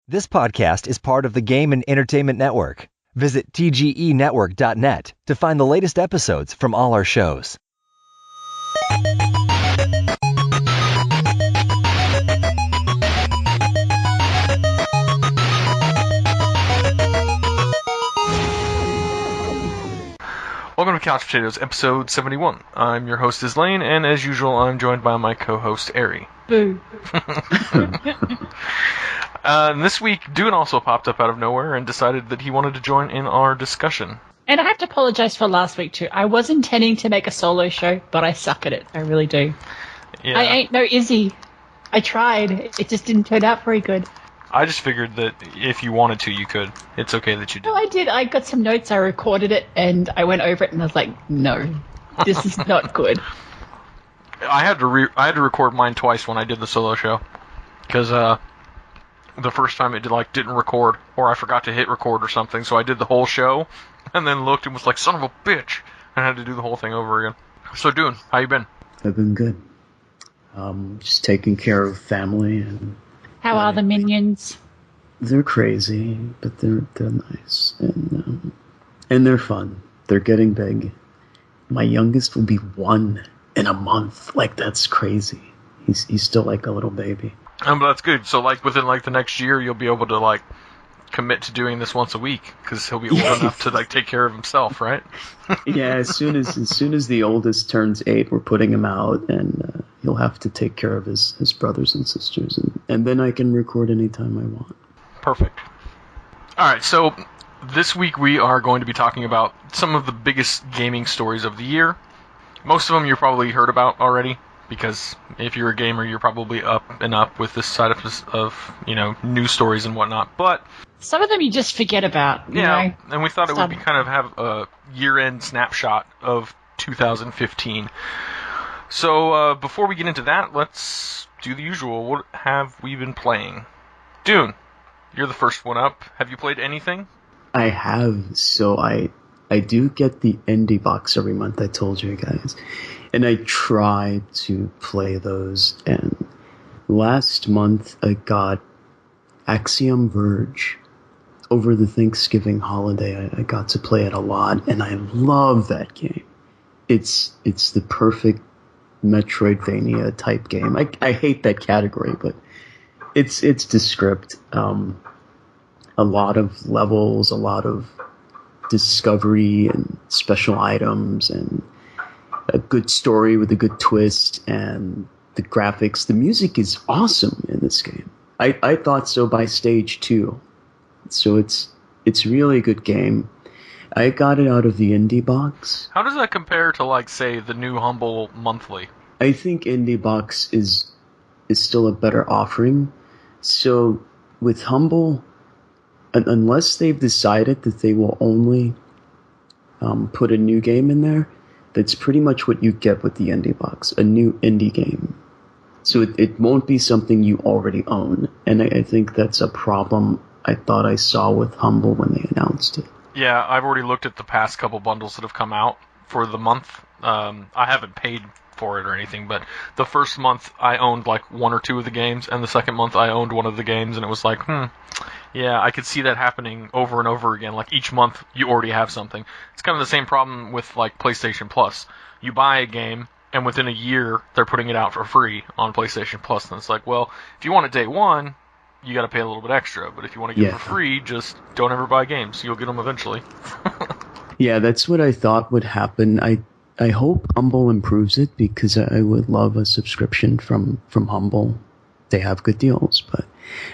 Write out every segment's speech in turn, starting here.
This podcast is part of the Game and Entertainment Network. Visit tgenetwork.net to find the latest episodes from all our shows. Welcome to Couch Potatoes, episode 71. I'm your host, Islaine, and as usual, I'm joined by my co-host, Eri. Boo. This week, Doone also popped up out of nowhere and decided that he wanted to join in our discussion. And I have to apologize for last week too. I was intending to make a solo show, but I suck at it. I really do. Yeah. I ain't no Izzy. I tried. It just didn't turn out very good. I just figured that if you wanted to, you could. It's okay that you did. No, I did. I got some notes. I recorded it, and I went over it, and I was like, no, this is not good. I had to record mine twice when I did the solo show, because the first time it didn't record, or I forgot to hit record or something. So I did the whole show, and then looked and was like, son of a bitch, and I had to do the whole thing over again. So Doone, how you been? I've been good. Just taking care of family and. How are the minions? They're crazy, but they're nice and they're fun. They're getting big. My youngest will be 1 in a month. Like, that's crazy. He's still like a little baby. But that's good. So within the next year, you'll be able to commit to doing this once a week because he'll be old enough to take care of himself, right? Yeah, as soon as the oldest turns 8, we're putting him out, and he'll have to take care of his brothers and sisters, and then I can record anytime I want. Perfect. All right, so this week we are going to be talking about some of the biggest gaming stories of the year. Most of them you've probably heard about already, because if you're a gamer, you're probably up and up with this side of news stories and whatnot. But some of them you just forget about. You know? And we thought it would be kind of have a year-end snapshot of 2015. So before we get into that, let's do the usual. What have we been playing? Doone, you're the first one up. Have you played anything? I have. So I do get the indie box every month, I told you guys. And I try to play those. And last month I got Axiom Verge. Over the Thanksgiving holiday, I got to play it a lot, and I love that game. It's the perfect Metroidvania type game. I hate that category, but it's Descript. A lot of levels, a lot of discovery and special items, and a good story with a good twist, and the graphics. The music is awesome in this game. I thought so by stage 2. So it's really a good game. I got it out of the indie box. How does that compare to say the new Humble monthly? I think indie box is still a better offering. So with Humble, unless they've decided that they will only put a new game in there, that's pretty much what you get with the indie box, a new indie game. So it won't be something you already own. And I think that's a problem I thought I saw with Humble when they announced it. Yeah, I've already looked at the past couple bundles that have come out for the month. I haven't paid for it or anything, but the first month I owned 1 or 2 of the games, and the second month I owned one of the games, and it was yeah, I could see that happening over and over again. Each month you already have something. It's kind of the same problem with PlayStation Plus. You buy a game, and within a year they're putting it out for free on PlayStation Plus, and it's well, if you want it day one, you got to pay a little bit extra, but if you want to get it for free, just don't ever buy games. You'll get them eventually. Yeah, that's what I thought would happen. I hope Humble improves it, because I would love a subscription from Humble. They have good deals, but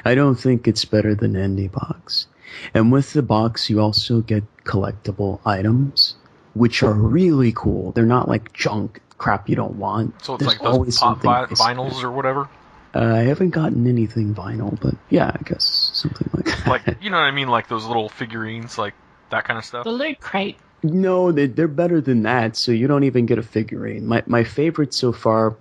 I don't think it's better than Indie Box. And with the box, you also get collectible items, which are really cool. They're not junk crap you don't want. So it's those pop vinyls or whatever? I haven't gotten anything vinyl, but yeah, I guess something like that. You know what I mean? Those little figurines, that kind of stuff? The Loot Crate. No, they're better than that, so you don't even get a figurine. My favorite so far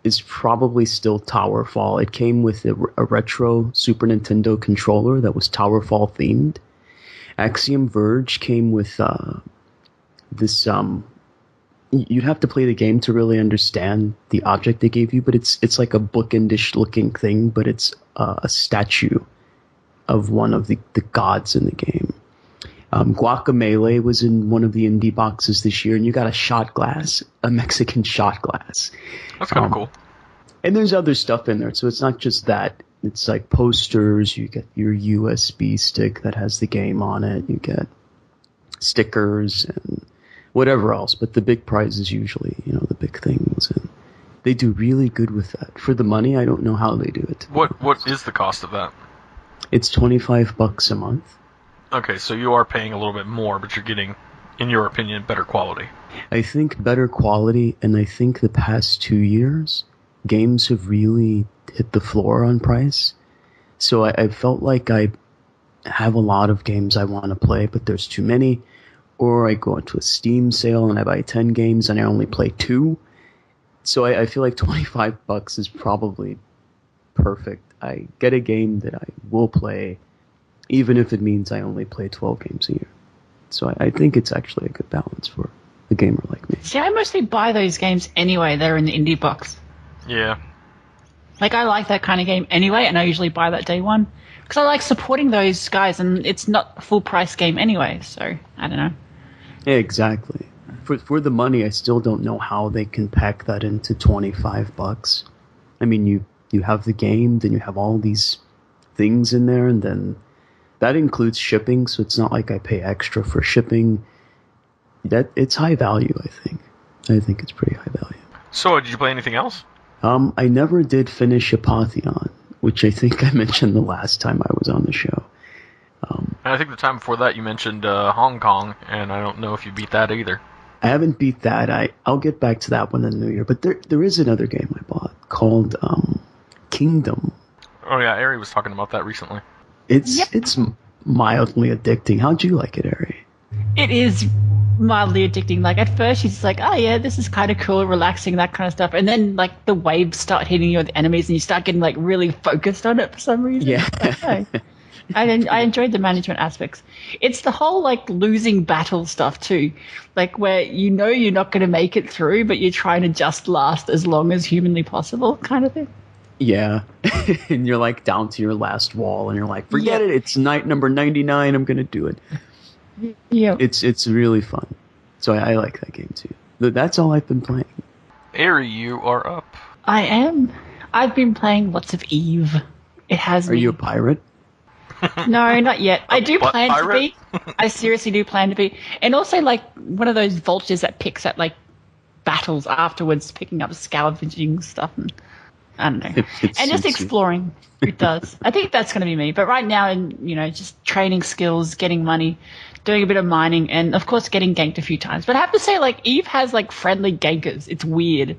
is probably still Towerfall. It came with a retro Super Nintendo controller that was Towerfall themed. Axiom Verge came with this you'd have to play the game to really understand the object they gave you, but it's like a bookendish looking thing, but it's a statue of one of the gods in the game. Guacamelee was in one of the indie boxes this year, and you got a shot glass, a Mexican shot glass. That's kind of cool. And there's other stuff in there, so it's not just that. It's like posters, you get your USB stick that has the game on it, you get stickers and whatever else. But the big prize is usually, the big things. And they do really good with that. For the money, I don't know how they do it. What is the cost of that? It's $25 a month. Okay, so you are paying a little bit more, but you're getting, in your opinion, better quality. I think better quality, and I think the past 2 years, games have really hit the floor on price. So I felt like I have a lot of games I want to play, but there's too many. Or I go into a Steam sale and I buy 10 games and I only play 2. So I feel like $25 is probably perfect. I get a game that I will play, even if it means I only play 12 games a year. So I think it's actually a good balance for a gamer like me. See, I mostly buy those games anyway. They're in the indie box. Yeah. Like, I like that kind of game anyway, and I usually buy that day one. Because I like supporting those guys, and it's not a full-price game anyway, so I don't know. Yeah, exactly. For the money, I still don't know how they can pack that into $25. I mean, you have the game, then you have all these things in there, and then that includes shipping, so it's not like I pay extra for shipping. It's high value, I think. I think it's pretty high value. So, did you play anything else? I never did finish Apotheon, which I think I mentioned the last time I was on the show. And I think the time before that you mentioned Hong Kong, and I don't know if you beat that either. I haven't beat that. I'll get back to that one in the new year. But there is another game I bought called Kingdom. Oh yeah, Eri was talking about that recently. It's mildly addicting. How'd you like it, Eri? It is mildly addicting. Like, at first she's like, oh yeah, this is kind of cool, relaxing, that kind of stuff, and then like the waves start hitting you with enemies and you start getting like really focused on it for some reason. Yeah. Like, oh. I enjoyed the management aspects. It's the whole like losing battle stuff too, like where you're not going to make it through, but you're trying to just last as long as humanly possible, kind of thing. Yeah. And you're like down to your last wall and you're like, forget it, it's night number 99, I'm going to do it. Yeah. It's really fun. So I like that game too. That's all I've been playing. Eri, you are up. I am. I've been playing lots of Eve. It has Are you a pirate? No, not yet. I do plan to pirate? be. I seriously do plan to be. And also, like, one of those vultures that picks at, like, battles afterwards, picking up scavenging stuff. And, I don't know. And just exploring. It does. I think that's going to be me. But right now, just training skills, getting money, doing a bit of mining, and, of course, getting ganked a few times. But I have to say, like, Eve has, like, friendly gankers. It's weird.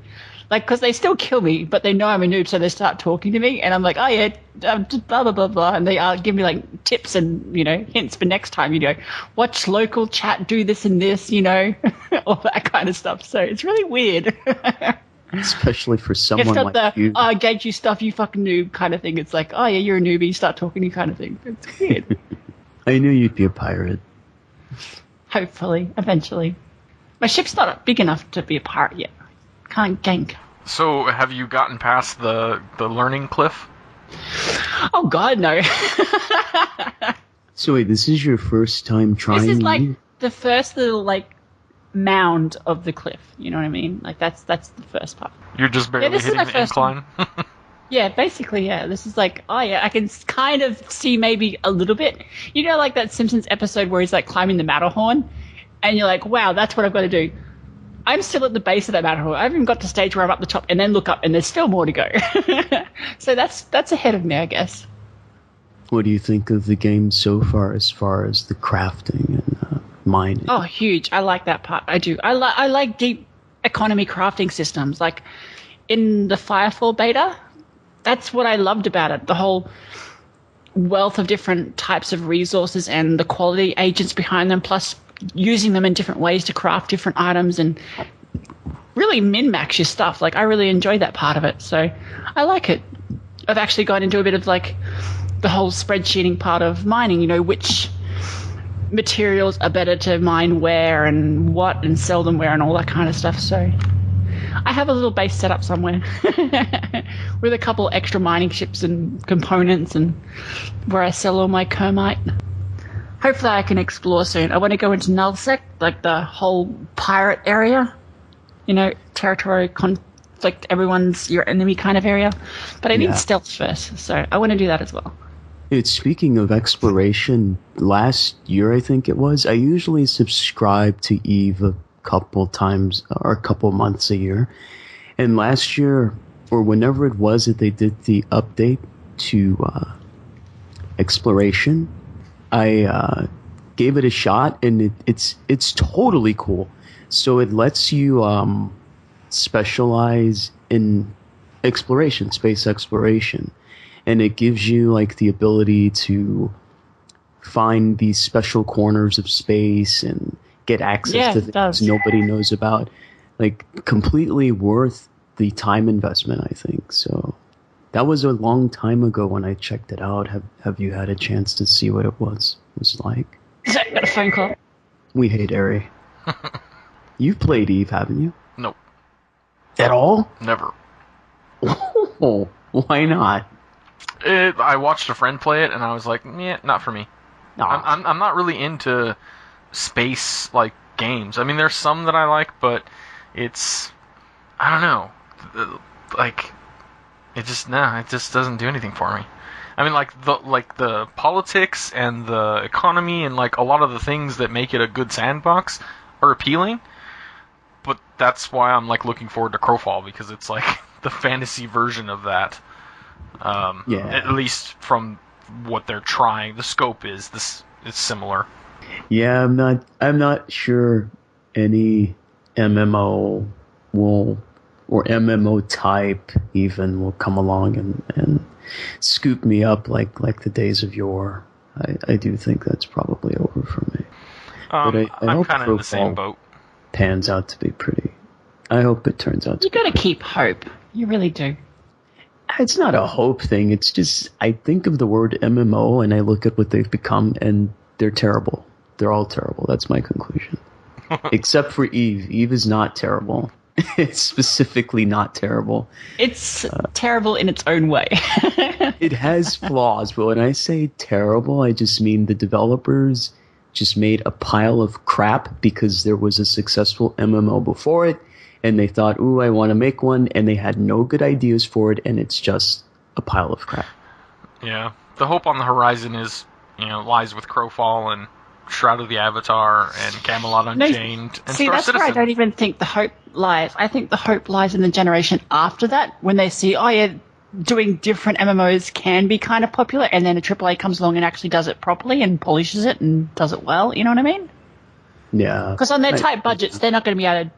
Like, because they still kill me, but they know I'm a noob, so they start talking to me, and I'm like, oh yeah, just blah, blah, blah, blah, and they give me, like, tips and, hints for next time, watch local chat, do this and this, all that kind of stuff. So it's really weird. Especially for someone it's not like you. I gauge you stuff, you fucking noob kind of thing. It's like, oh yeah, you're a newbie, start talking to you kind of thing. It's weird. I knew you'd be a pirate. Hopefully, eventually. My ship's not big enough to be a pirate yet. Can't gank. So, have you gotten past the learning cliff? Oh God, no. So wait, this is your first time trying? This is like the first little like mound of the cliff. You know what I mean? Like that's the first part. You're just barely hitting the incline. Yeah, basically, yeah. This is like, oh yeah, I can kind of see maybe a little bit. Like that Simpsons episode where he's like climbing the Matterhorn, and you're like, wow, that's what I've got to do. I'm still at the base of that Matterhorn. I haven't even got to the stage where I'm up the top and then look up and there's still more to go. So that's ahead of me, I guess. What do you think of the game so far as the crafting and mining? Oh, huge. I like that part. I do. I like deep economy crafting systems. Like in the Firefall beta, that's what I loved about it. The whole wealth of different types of resources and the quality agents behind them, plus using them in different ways to craft different items and really min-max your stuff. Like, I really enjoyed that part of it. So I like it. I've actually gone into a bit of like the whole spreadsheeting part of mining, which materials are better to mine where and what and sell them where and all that kind of stuff. So I have a little base set up somewhere with a couple extra mining ships and components, and where I sell all my Kermite. Hopefully I can explore soon. I want to go into Nullsec, like the whole pirate area. You know, territory conflict, everyone's your enemy kind of area. But I need stealth first, so I want to do that as well. Speaking of exploration, last year I think it was, I usually subscribe to EVE a couple times or a couple months a year. And last year, or whenever it was that they did the update to exploration, I gave it a shot, and it's totally cool. So it lets you specialize in exploration, space exploration. And it gives you like the ability to find these special corners of space and get access to things nobody knows about. Like, completely worth the time investment, I think. So that was a long time ago when I checked it out. Have you had a chance to see what it was like? I got a phone call. We hate Eri. You've played EVE, haven't you? Nope. At all? Never. Oh, why not? I watched a friend play it, and I was like, yeah, not for me. I'm not really into space like games. I mean, there's some that I like, but it's, I don't know, like it just doesn't do anything for me. I mean, like the politics and the economy and like a lot of the things that make it a good sandbox are appealing, but that's why I'm like looking forward to Crowfall, because it's like the fantasy version of that. At least from what they're trying, the scope is similar. Yeah, I'm not sure any MMO will, or MMO type even, will come along and scoop me up like the days of yore. I do think that's probably over for me. But I'm kind of in the same boat. Pans out to be pretty. I hope it turns out to be. You got to keep hope. You really do. It's not a hope thing. It's just, I think of the word MMO and I look at what they've become, and they're terrible. They're all terrible. That's my conclusion. Except for EVE. EVE is not terrible. It's specifically not terrible. It's terrible in its own way. It has flaws, but when I say terrible, I just mean the developers just made a pile of crap because there was a successful MMO before it. And they thought, ooh, I want to make one, and they had no good ideas for it, and it's just a pile of crap. Yeah. The hope on the horizon lies with Crowfall and Shroud of the Avatar and Camelot Unchained and see, Star that's Citizen. where I don't even think the hope lies. I think the hope lies in the generation after that, when they see, doing different MMOs can be kind of popular, and then a AAA comes along and actually does it properly and polishes it and does it well, you know what I mean? Yeah. Because on their tight budgets, they're not going to be able to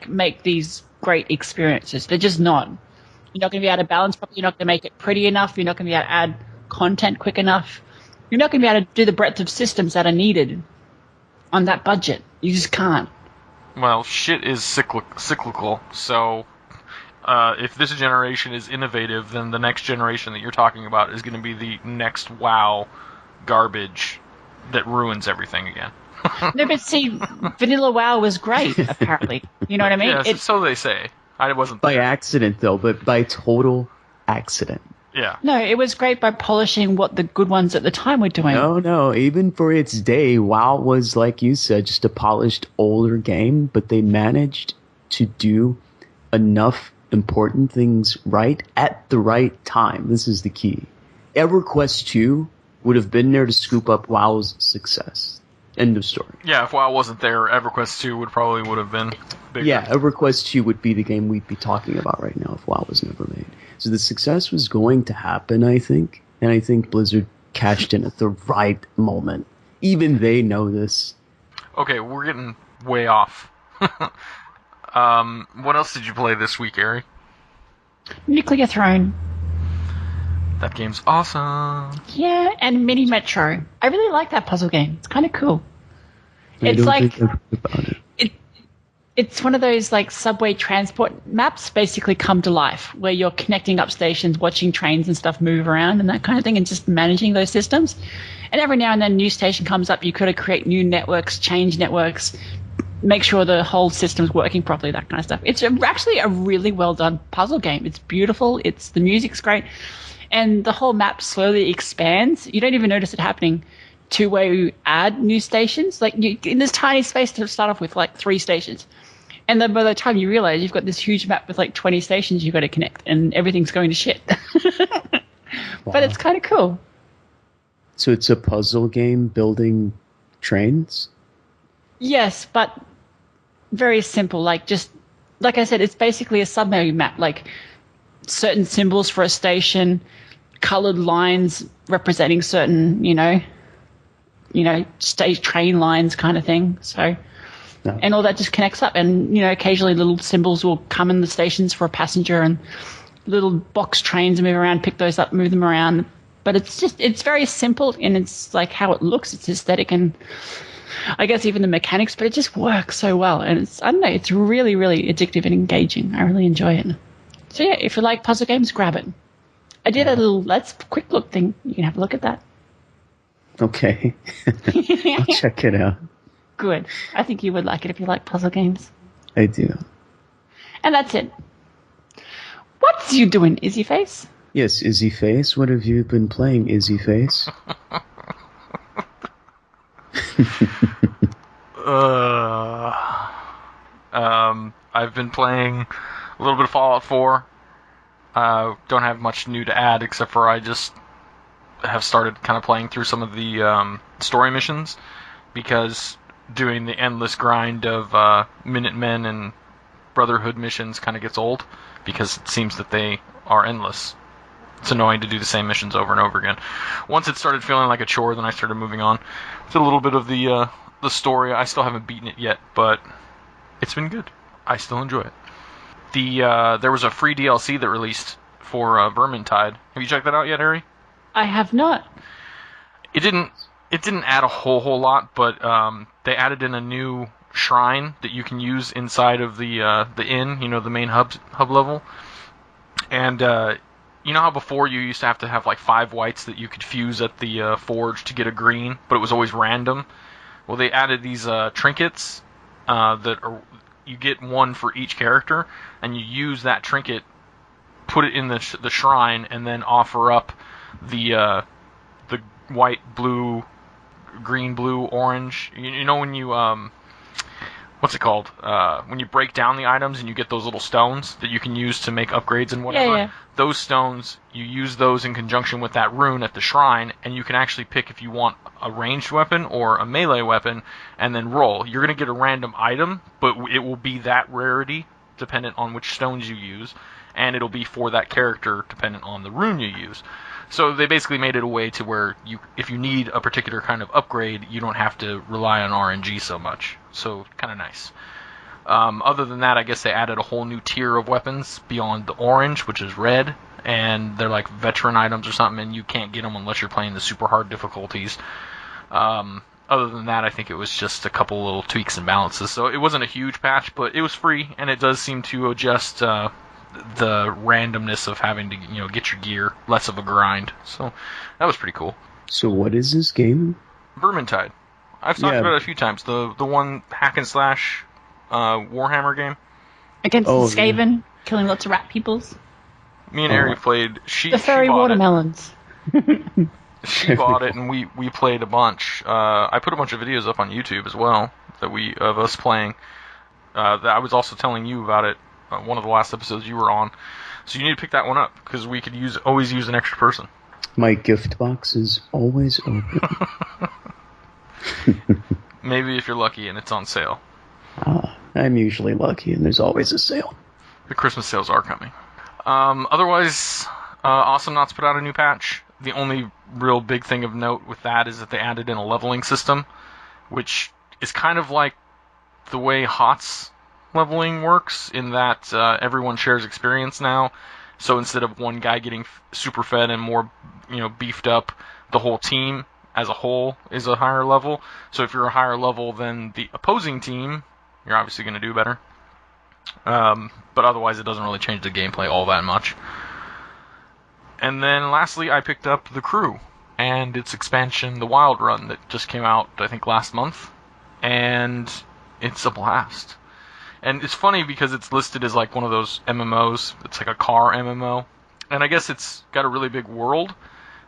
make these great experiences. They're just not. You're not going to be able to balance properly. You're not going to make it pretty enough. You're not going to be able to add content quick enough. You're not going to be able to do the breadth of systems that are needed on that budget. You just can't. Well, shit is cyclical. So if this generation is innovative, then the next generation that you're talking about is going to be the next WoW garbage that ruins everything again. No, but see, Vanilla WoW was great, apparently. You know what I mean? Yeah, so they say. I wasn't by there. accident, though, but by total accident. Yeah. No, it was great by polishing what the good ones at the time were doing. No, even for its day, WoW was, like you said, just a polished older game, but they managed to do enough important things right at the right time. This is the key. EverQuest 2 would have been there to scoop up WoW's success. End of story. Yeah, if WoW wasn't there, EverQuest 2 would have been bigger. Yeah, EverQuest 2 would be the game we'd be talking about right now if WoW was never made. So the success was going to happen, I think. And I think Blizzard cashed in at the right moment. Even they know this. Okay, we're getting way off. What else did you play this week, Eri? Nuclear Throne. That game's awesome. Yeah, and Mini Metro. I really like that puzzle game. It's kind of cool. It's one of those like subway transport maps basically come to life, where you're connecting up stations, watching trains and stuff move around and that kind of thing, and just managing those systems. And every now and then a new station comes up, you could create new networks, change networks, make sure the whole system's working properly, that kind of stuff. It's actually a really well done puzzle game. It's beautiful. The music's great. And the whole map slowly expands. You don't even notice it happening to where you add new stations. Like in this tiny space to start off with, like 3 stations. And then by the time you realize you've got this huge map with like 20 stations you've got to connect and everything's going to shit. Wow. But it's kind of cool. So it's a puzzle game building trains? Yes, but very simple. Like I said, it's basically a submenu map. Like certain symbols for a station, colored lines representing certain, stage train lines kind of thing. So, No. and all that just connects up. And, occasionally little symbols will come in the stations for a passenger and little box trains move around, pick those up, move them around. But it's very simple and it's like how it looks. It's aesthetic and I guess even the mechanics, but it just works so well. And it's really, really addictive and engaging. I really enjoy it. So yeah, if you like puzzle games, grab it. I did a little quick look thing. You can have a look at that. Okay. I'll check it out. Good. I think you would like it if you like puzzle games. I do. And that's it. What's you doing, Izzy Face? Yes, Izzy Face. What have you been playing, Izzy Face? I've been playing a little bit of Fallout 4. Don't have much new to add except for I just have started kind of playing through some of the story missions because doing the endless grind of Minutemen and Brotherhood missions kind of gets old because it seems that they are endless. It's annoying to do the same missions over and over again. Once it started feeling like a chore, then I started moving on to a little bit of the story. I still haven't beaten it yet, but it's been good. I still enjoy it. There was a free DLC that released for Vermintide. Have you checked that out yet, Eri? I have not. It didn't add a whole lot, but they added in a new shrine that you can use inside of the inn, the main hub level. And you know how before you used to have like 5 whites that you could fuse at the forge to get a green, but it was always random? Well, they added these trinkets you get one for each character, and you use that trinket, put it in the shrine, and then offer up the white, blue, green, blue, orange. You know when you what's it called? When you break down the items and you get those little stones that you can use to make upgrades and whatever. Yeah. Those stones, you use those in conjunction with that rune at the shrine, and you can actually pick if you want a ranged weapon or a melee weapon, and then roll. You're going to get a random item, but it will be that rarity dependent on which stones you use, and it'll be for that character dependent on the rune you use. So they basically made it a way to where if you need a particular kind of upgrade, you don't have to rely on RNG so much. So kind of nice. Other than that, I guess they added a whole new tier of weapons beyond the orange, which is red, and they're like veteran items or something, and you can't get them unless you're playing the super hard difficulties. Other than that, I think it was just a couple little tweaks and balances. So it wasn't a huge patch, but it was free, and it does seem to adjust the randomness of having to get your gear, less of a grind. So that was pretty cool. So what is this game? Vermintide. I've talked about it a few times. The one hack and slash Warhammer game. Against the Skaven, killing lots of rat peoples. Me and Eri played. The furry watermelons. She bought it, and we played a bunch. I put a bunch of videos up on YouTube as well of us playing. That I was also telling you about it. One of the last episodes you were on. So you need to pick that one up because we could always use an extra person. My gift box is always open. Maybe if you're lucky and it's on sale. I'm usually lucky and there's always a sale. The Christmas sales are coming. Otherwise, Awesome Knots put out a new patch. The only real big thing of note with that is that they added in a leveling system, which is kind of like the way HOTS leveling works, in that everyone shares experience now. So instead of one guy getting super fed and more beefed up, the whole team as a whole is a higher level. So if you're a higher level than the opposing team, you're obviously going to do better. But otherwise it doesn't really change the gameplay all that much. And then lastly, I picked up The Crew and its expansion, The Wild Run, that just came out I think last month. And it's a blast. And it's funny because it's listed as like one of those MMOs. It's like a car MMO. And I guess it's got a really big world.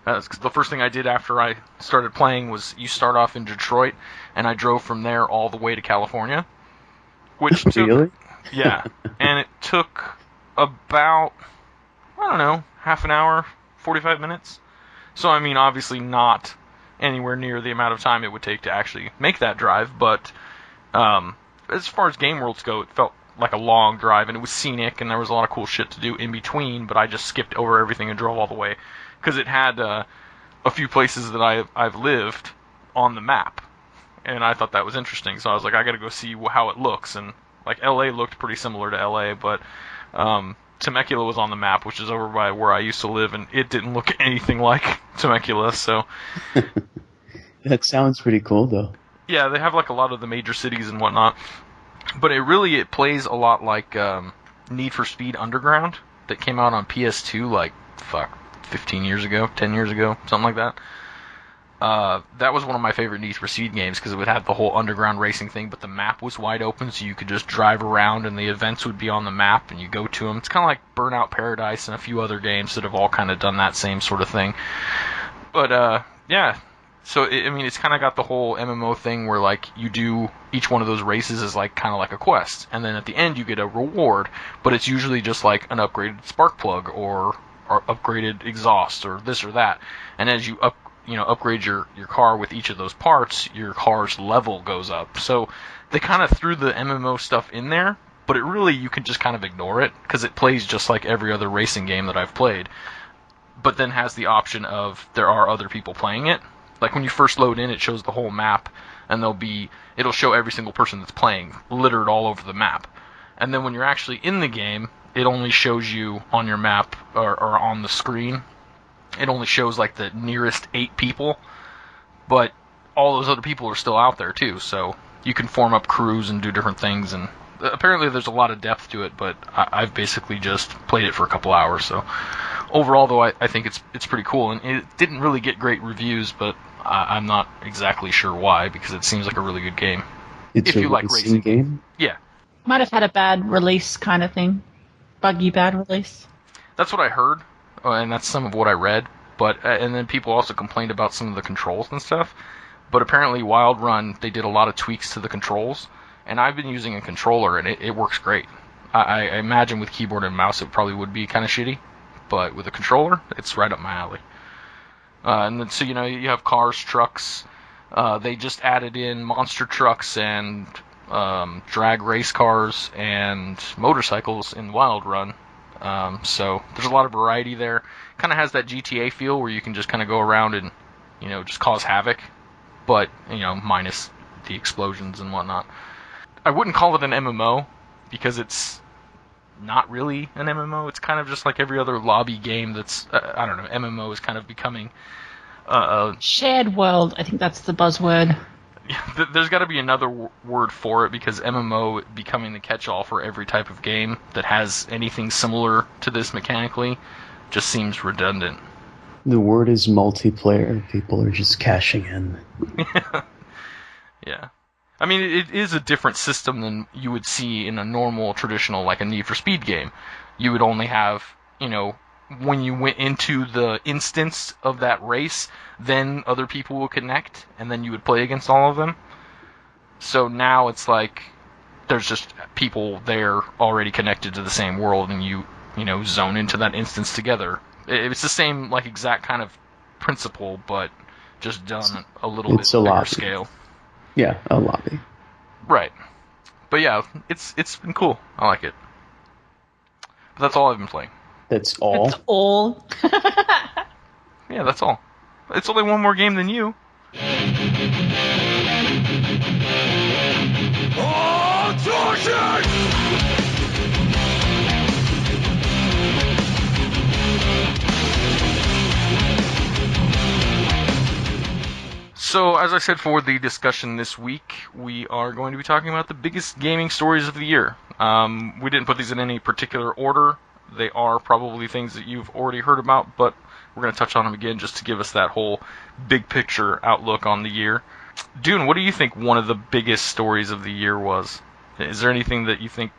The first thing I did after I started playing was you start off in Detroit, and I drove from there all the way to California. Which took, really? Yeah. And it took about, I don't know, half an hour, 45 minutes. So, I mean, obviously not anywhere near the amount of time it would take to actually make that drive, but as far as game worlds go, it felt like a long drive, and it was scenic, and there was a lot of cool shit to do in between, but I just skipped over everything and drove all the way, because it had a few places that I've lived on the map, and I thought that was interesting, so I was like, I gotta go see how it looks, and like LA looked pretty similar to LA, but Temecula was on the map, which is over by where I used to live, and it didn't look anything like Temecula, so... That sounds pretty cool, though. Yeah, they have like a lot of the major cities and whatnot, but it plays a lot like Need for Speed Underground that came out on PS2 like, 15 years ago, 10 years ago, something like that. That was one of my favorite Need for Speed games because it would have the whole underground racing thing, but the map was wide open, so you could just drive around and the events would be on the map and you go to them. It's kind of like Burnout Paradise and a few other games that have all kind of done that same sort of thing. But yeah, so it's kind of got the whole MMO thing where like you do each one of those races is like kind of like a quest, and then at the end you get a reward, but it's usually just like an upgraded spark plug or upgraded exhaust or this or that, and as you upgrade your car with each of those parts, your car's level goes up. So they kind of threw the MMO stuff in there, but you can just kind of ignore it because it plays just like every other racing game that I've played, but then has the option of there are other people playing it. Like when you first load in, it shows the whole map, and it'll show every single person that's playing littered all over the map. And then when you're actually in the game, it only shows you on your map or on the screen. It only shows like the nearest 8 people, but all those other people are still out there too, so you can form up crews and do different things, and apparently there's a lot of depth to it, but I've basically just played it for a couple hours, so overall though I think it's pretty cool, and it didn't really get great reviews, but I'm not exactly sure why, because it seems like a really good game. It's if a you like racing game? Yeah. Might have had a bad release kind of thing. Buggy bad release. That's what I heard, and that's some of what I read. But and then people also complained about some of the controls and stuff. But apparently, Wild Run, they did a lot of tweaks to the controls, and I've been using a controller, and it works great. I imagine with keyboard and mouse, it probably would be kind of shitty, but with a controller, it's right up my alley. And then, so you have cars, trucks. They just added in monster trucks and drag race cars and motorcycles in Wild Run. So there's a lot of variety there. Kind of has that GTA feel where you can just kind of go around and, just cause havoc, but, minus the explosions and whatnot. I wouldn't call it an MMO because it's not really an MMO. It's kind of just like every other lobby game that's, I don't know, MMO is kind of becoming... shared world, I think that's the buzzword. There's got to be another word for it because MMO becoming the catch-all for every type of game that has anything similar to this mechanically just seems redundant. The word is multiplayer. People are just cashing in. Yeah. I mean, it is a different system than you would see in a normal, traditional, like a Need for Speed game. You would only have, when you went into the instance of that race, then other people will connect, and then you would play against all of them. So now it's like there's just people there already connected to the same world, and you zone into that instance together. It's the same, like, exact kind of principle, but just done a little bit bigger scale. Yeah, a lobby. Right. But yeah, it's been cool. I like it. But that's all I've been playing. That's all? That's all. Yeah, that's all. It's only one more game than you. So, as I said for the discussion this week, we are going to be talking about the biggest gaming stories of the year. We didn't put these in any particular order. They are probably things that you've already heard about, but we're going to touch on them again just to give us that whole big picture outlook on the year. Doone, what do you think one of the biggest stories of the year was? Is there anything that you think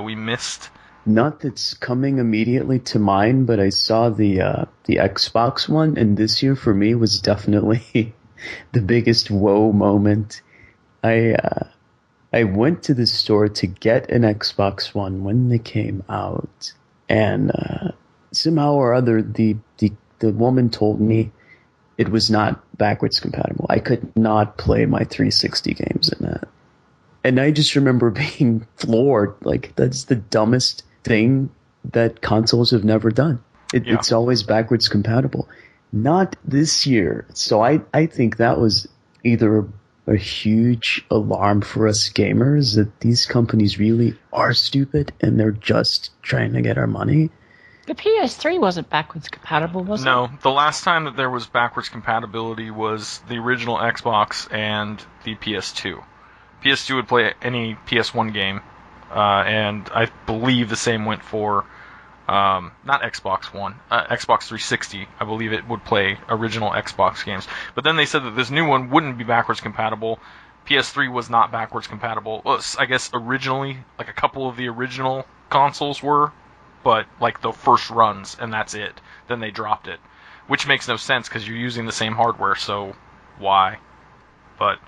we missed? Not that's coming immediately to mind, but I saw the Xbox one, and this year for me was definitely the biggest whoa moment. I went to the store to get an Xbox One when they came out, and somehow or other the woman told me it was not backwards compatible. I could not play my 360 games in that. And I just remember being floored. Like, that's the dumbest thing that consoles have never done. It's always backwards compatible. Not this year. So I think that was either a huge alarm for us gamers that these companies really are stupid and they're just trying to get our money. The PS3 wasn't backwards compatible, was it? No, the last time that there was backwards compatibility was the original Xbox and the PS2. PS2 would play any PS1 game, and I believe the same went for not Xbox One, Xbox 360. I believe it would play original Xbox games. But then they said that this new one wouldn't be backwards compatible. PS3 was not backwards compatible. Well, I guess originally, like a couple of the original consoles were, but like the first runs, and that's it. Then they dropped it, which makes no sense because you're using the same hardware, so why? But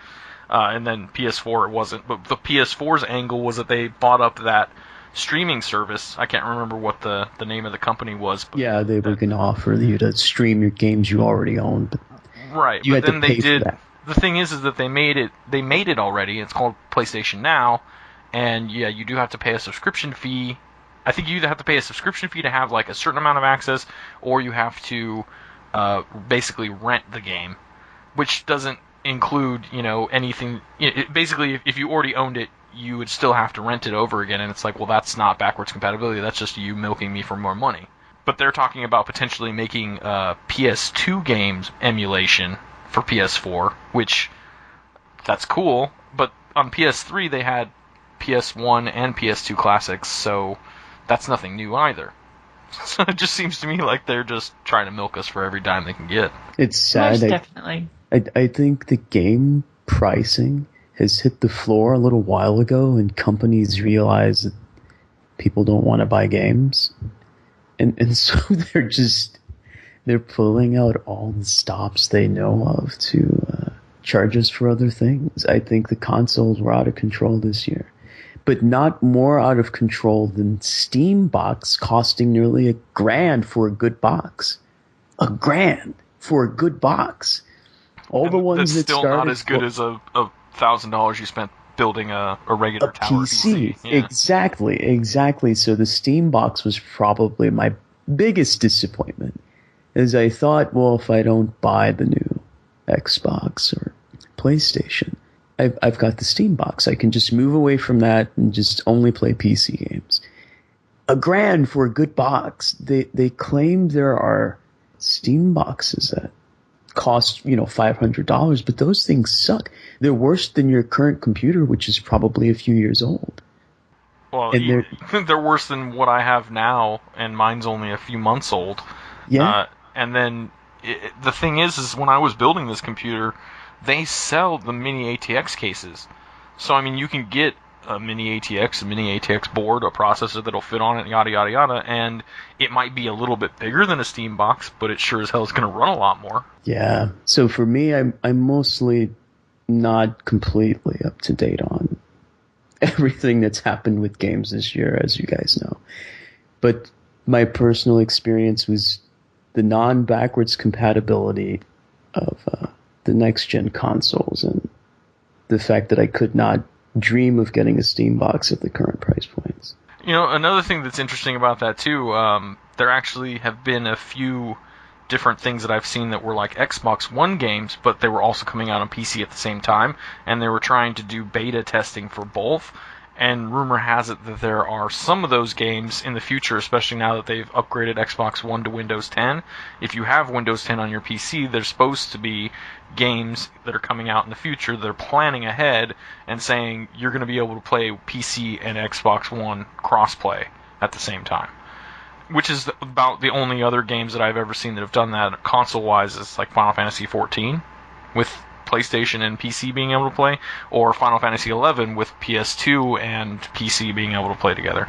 and then PS4 it wasn't. But the PS4's angle was that they bought up that streaming service. I can't remember what the name of the company was. But yeah, they were going to offer you to stream your games you already own, but right. You but had then to pay they did. for that. The thing is that they made it already. It's called PlayStation Now, and yeah, you do have to pay a subscription fee. I think you either have to pay a subscription fee to have like a certain amount of access, or you have to basically rent the game, which doesn't include anything. Basically, if you already owned it, you would still have to rent it over again, and it's like, well, that's not backwards compatibility. That's just you milking me for more money. But they're talking about potentially making PS2 games emulation for PS4, which that's cool. But on PS3 they had PS1 and PS2 classics, so that's nothing new either. So it just seems to me like they're just trying to milk us for every dime they can get. It's sad. Most definitely. I think the game pricing has hit the floor a little while ago, and companies realize that people don't want to buy games, and so they're pulling out all the stops they know of to charge us for other things. I think the consoles were out of control this year, but not more out of control than Steam box costing nearly $1,000 for a good box. $1,000 for a good box. All the ones that's that still started not as good as a $1,000 you spent building a regular tower PC. Yeah. Exactly. So the Steam box was probably my biggest disappointment, as I thought, well, if I don't buy the new Xbox or PlayStation, I've got the Steam box. I can just move away from that and just only play PC games. $1,000 for a good box. They claim there are Steam boxes that cost $500, but those things suck. They're worse than your current computer, which is probably a few years old. Well, they're worse than what I have now, and mine's only a few months old. Yeah. And then the thing is when I was building this computer, they sell the mini ATX cases. So I mean, you can get a mini ATX board, a processor that'll fit on it, yada yada yada, and it might be a little bit bigger than a Steam box, but it sure as hell is going to run a lot more. Yeah. So for me, I'm mostly not completely up to date on everything that's happened with games this year, as you guys know. But my personal experience was the non-backwards compatibility of the next-gen consoles, and the fact that I could not dream of getting a Steam box at the current price points. Another thing that's interesting about that too, there actually have been a few different things that I've seen that were like Xbox One games, but they were also coming out on PC at the same time, and they were trying to do beta testing for both. And rumor has it that there are some of those games in the future, especially now that they've upgraded Xbox One to Windows 10. If you have Windows 10 on your PC, there's supposed to be games that are coming out in the future. They're planning ahead and saying you're going to be able to play PC and Xbox One crossplay at the same time. Which is about the only other games that I've ever seen that have done that console-wise is like Final Fantasy XIV with PlayStation and PC being able to play, or Final Fantasy XI with PS2 and PC being able to play together.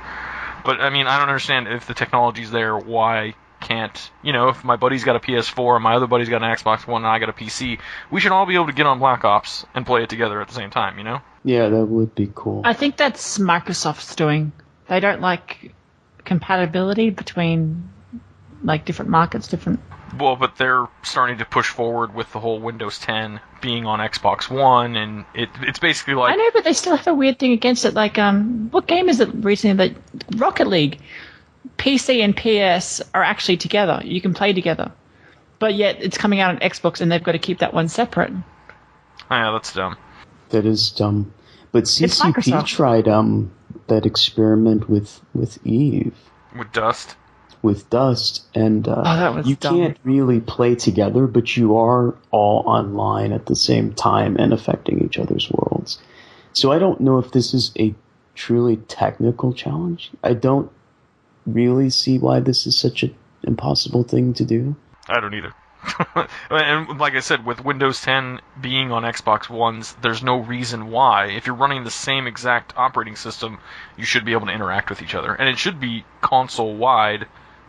But, I mean, I don't understand if the technology's there, why can't, if my buddy's got a PS4 and my other buddy's got an Xbox One and I got a PC, we should all be able to get on Black Ops and play it together at the same time, Yeah, that would be cool. I think that's Microsoft's doing. They don't like compatibility between different markets, Well, but they're starting to push forward with the whole Windows 10 being on Xbox One, and it's basically like... I know, but they still have a weird thing against it. What game is it recently that Rocket League, PC and PS are actually together. You can play together. But yet it's coming out on Xbox and they've got to keep that one separate. Yeah, that's dumb. That is dumb. But CCP tried that experiment with Eve. With Dust? With Dust, and that was you dumb. can't really play together, but you are all online at the same time and affecting each other's worlds. So I don't know if this is a truly technical challenge. I don't really see why this is such an impossible thing to do. I don't either. And like I said, with Windows 10 being on Xbox Ones, there's no reason why. If you're running the same exact operating system, you should be able to interact with each other. And it should be console-wide,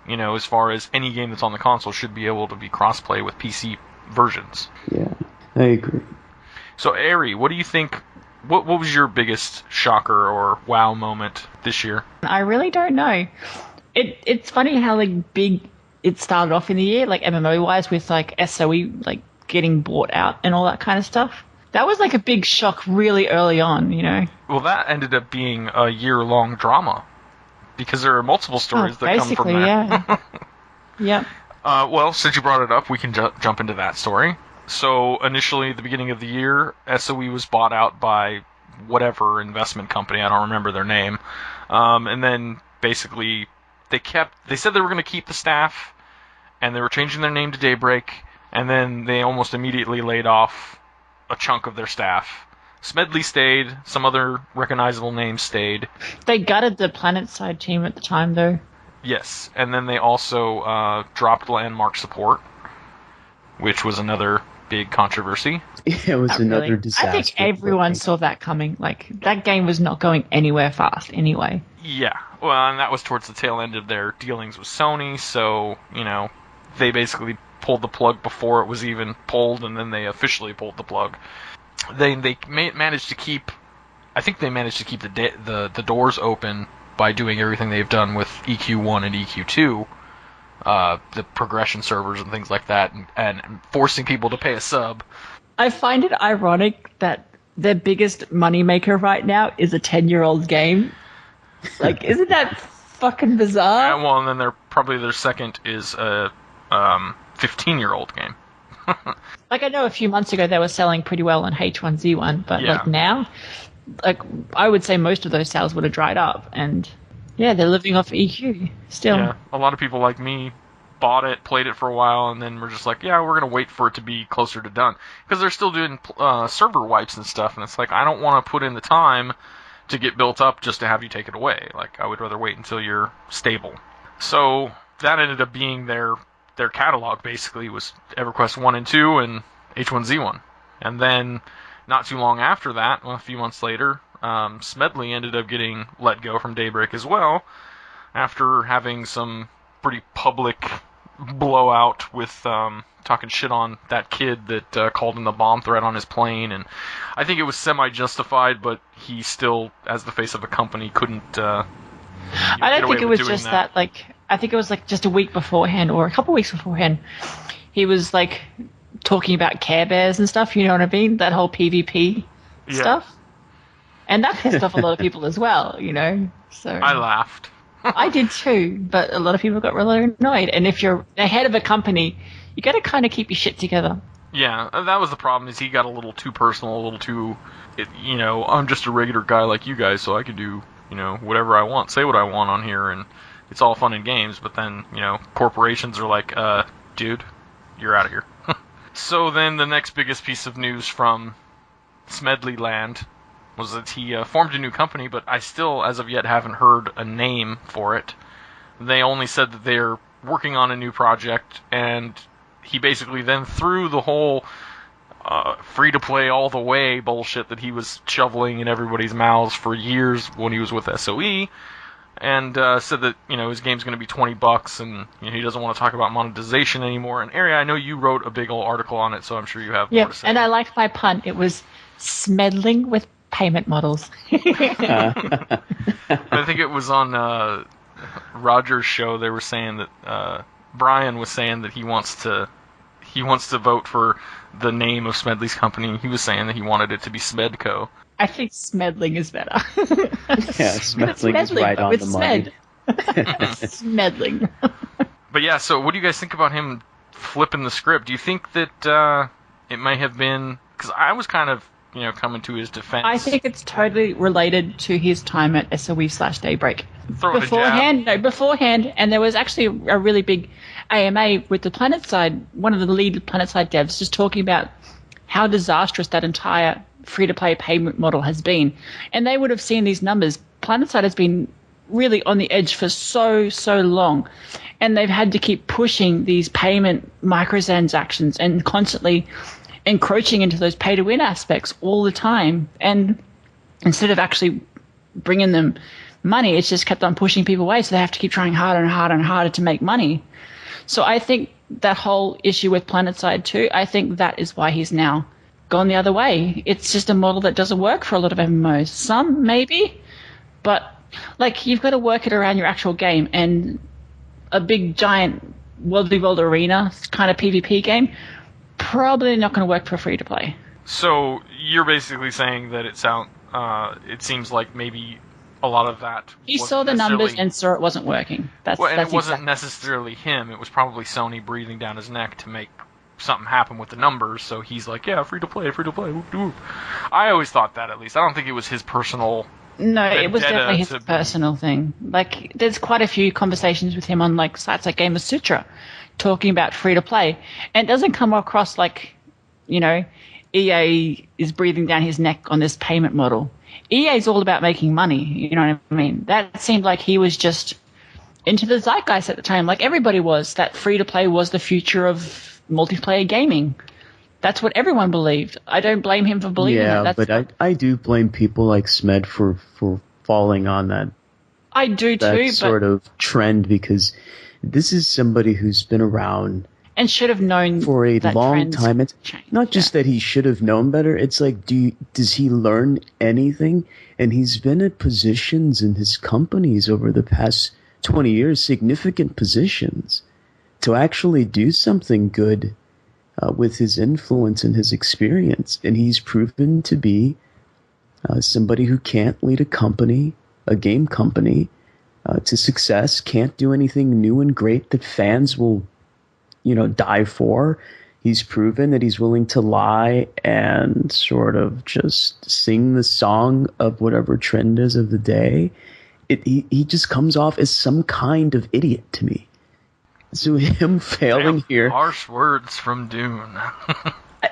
as far as any game that's on the console should be able to be cross-play with PC versions. Yeah, I agree. So, Eri, what do you think... What was your biggest shocker or wow moment this year? I really don't know. It's funny how big it started off in the year, MMO-wise, with SOE getting bought out and all that kind of stuff. That was a big shock really early on, Well, that ended up being a year-long drama because there are multiple stories that come from that. Yeah. Yep. Well, since you brought it up, we can jump into that story. So initially, at the beginning of the year, SOE was bought out by whatever investment company. I don't remember their name. And then basically they said they were going to keep the staff, and they were changing their name to Daybreak, and then they almost immediately laid off a chunk of their staff. Smedley stayed, some other recognizable names stayed. They gutted the PlanetSide team at the time, though. Yes, and then they also dropped Landmark support, which was another big controversy. It was another disaster. I think everyone saw that coming. That game was not going anywhere fast anyway. Yeah, well, and that was towards the tail end of their dealings with Sony, so, they basically pulled the plug before it was even pulled, and then they officially pulled the plug. They managed to keep... I think they managed to keep the doors open by doing everything they've done with EQ1 and EQ2, the progression servers and things like that, and forcing people to pay a sub. I find it ironic that their biggest moneymaker right now is a 10-year-old game. Isn't that fucking bizarre? Yeah, well, and then their second is a 15-year-old game. I know a few months ago they were selling pretty well on H1Z1, but now, I would say most of those sales would have dried up, and yeah, they're living off EQ still. Yeah, a lot of people like me bought it, played it for a while, and then we're just like, yeah, we're gonna wait for it to be closer to done, because they're still doing server wipes and stuff, and it's I don't want to put in the time to get built up just to have you take it away. I would rather wait until you're stable. So that ended up being their catalog, basically, was EverQuest 1 and 2 and H1Z1. And then, not too long after that, a few months later, Smedley ended up getting let go from Daybreak as well, after having some pretty public blowout with talking shit on that kid that called in the bomb threat on his plane, and I think it was semi-justified, but he still, as the face of a company, couldn't I don't think it was just that. I think it was just a week beforehand or a couple of weeks beforehand. He was talking about Care Bears and stuff. You know what I mean? That whole PvP stuff, and that pissed off a lot of people as well. So I laughed. I did too, but a lot of people got really annoyed. And if you're the head of a company, you got to kind of keep your shit together. Yeah, that was the problem. Is he got a little too personal, a little too, I'm just a regular guy like you guys, so I can do whatever I want, say what I want on here, and it's all fun and games, but then, corporations are like, dude, you're out of here. So then the next biggest piece of news from Smedley Land was that he formed a new company, but I still, as of yet, haven't heard a name for it. They only said that they're working on a new project, and he basically then threw the whole free-to-play all the way bullshit that he was shoveling in everybody's mouths for years when he was with SOE, and said that his game's going to be $20, and he doesn't want to talk about monetization anymore. And Eri, I know you wrote a big old article on it, so I'm sure you have more to say. And I liked my pun. It was smedling with payment models. I think it was on Roger's show. They were saying that Brian was saying that he wants to vote for the name of Smedley's company. He was saying that he wanted it to be Smedco. I think smedling is better. Yeah, smedling is right on the money. Smedling. But yeah, so what do you guys think about him flipping the script? Do you think that it may have been... Because I was kind of, coming to his defense. I think it's totally related to his time at SOE/Daybreak. Beforehand, and there was actually a really big AMA with the PlanetSide, one of the lead PlanetSide devs, just talking about how disastrous that entire free-to-play payment model has been. And they would have seen these numbers. PlanetSide has been really on the edge for so long. And they've had to keep pushing these payment microtransactions and constantly encroaching into those pay-to-win aspects all the time. And instead of actually bringing them money, it's just kept on pushing people away. So they have to keep trying harder and harder and harder to make money. So I think that whole issue with PlanetSide 2, I think that is why he's now gone the other way. It's just a model that doesn't work for a lot of MMOs. Some, maybe, but you've got to work it around your actual game, and a big, giant, world-to-world arena kind of PvP game, probably not going to work for free-to-play. So you're basically saying that it seems like maybe a lot of that... He saw the numbers and saw it wasn't working. That's it wasn't necessarily him. It was probably Sony breathing down his neck to make something happen with the numbers, so he's like, yeah, free-to-play, whoop, whoop. I always thought that, at least. I don't think it was his personal... No, it was definitely his personal thing. There's quite a few conversations with him on, sites like Gamer Sutra, talking about free-to-play, and it doesn't come across like, EA is breathing down his neck on this payment model. EA is all about making money, you know what I mean? That seemed like he was just into the zeitgeist at the time, like everybody was, that free-to-play was the future of multiplayer gaming. That's what everyone believed. I don't blame him for believing that. Yeah, but I do blame people like Smed for falling on that. I do too, sort of trend, because this is somebody who's been around and should have known for a long time. It's not just that he should have known better. It's like, does he learn anything? And he's been at positions in his companies over the past 20 years, significant positions, to actually do something good with his influence and his experience. And he's proven to be somebody who can't lead a company, a game company, to success, can't do anything new and great that fans will, die for. He's proven that he's willing to lie and sort of just sing the song of whatever trend is of the day. He just comes off as some kind of idiot to me. So him failing here... Harsh words from Doone.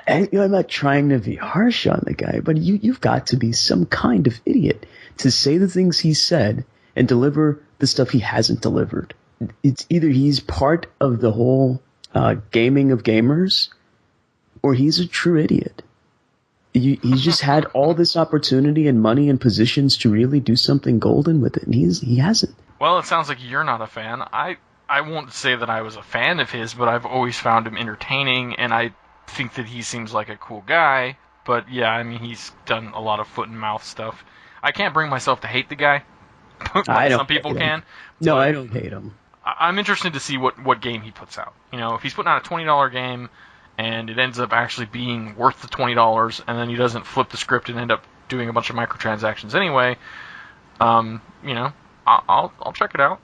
I'm not trying to be harsh on the guy, but you've got to be some kind of idiot to say the things he said and deliver the stuff he hasn't delivered. It's either he's part of the whole gaming of gamers, or he's a true idiot. He's just had all this opportunity and money and positions to really do something golden with it, and he hasn't. Well, it sounds like you're not a fan. I won't say that I was a fan of his, but I've always found him entertaining, and I think that he seems like a cool guy. But yeah, I mean, he's done a lot of foot and mouth stuff. I can't bring myself to hate the guy. Some people can. No, I don't hate him. I'm interested to see what game he puts out. If he's putting out a $20 game and it ends up actually being worth the $20, and then he doesn't flip the script and end up doing a bunch of microtransactions anyway, I'll check it out.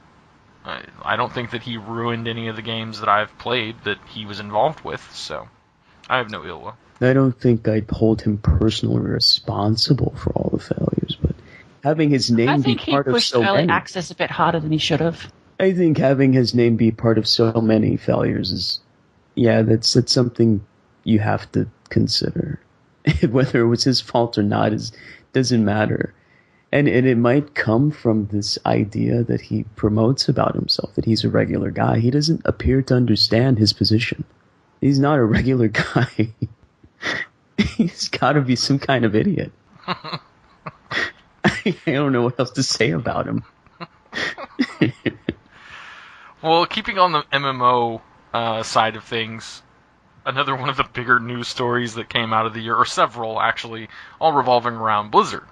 I don't think that he ruined any of the games that I've played that he was involved with, so I have no ill will. I don't think I'd hold him personally responsible for all the failures, but having his name be part of so many... I think he pushed early access a bit harder than he should have. I think having his name be part of so many failures is... Yeah, that's something you have to consider. Whether it was his fault or not doesn't matter. And it might come from this idea that he promotes about himself, that he's a regular guy. He doesn't appear to understand his position. He's not a regular guy. He's got to be some kind of idiot. I don't know what else to say about him. Well, keeping on the MMO side of things, another one of the bigger news stories that came out of the year, or several actually, all revolving around Blizzard.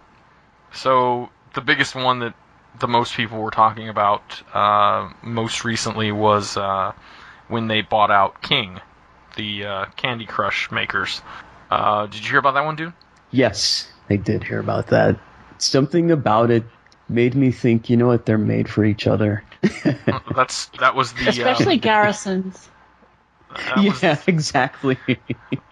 So the biggest one that the most people were talking about most recently was when they bought out King, the Candy Crush makers. Did you hear about that one, dude? Yes, I did hear about that. Something about it made me think, you know what, they're made for each other. That was the Especially Garrisons. Exactly.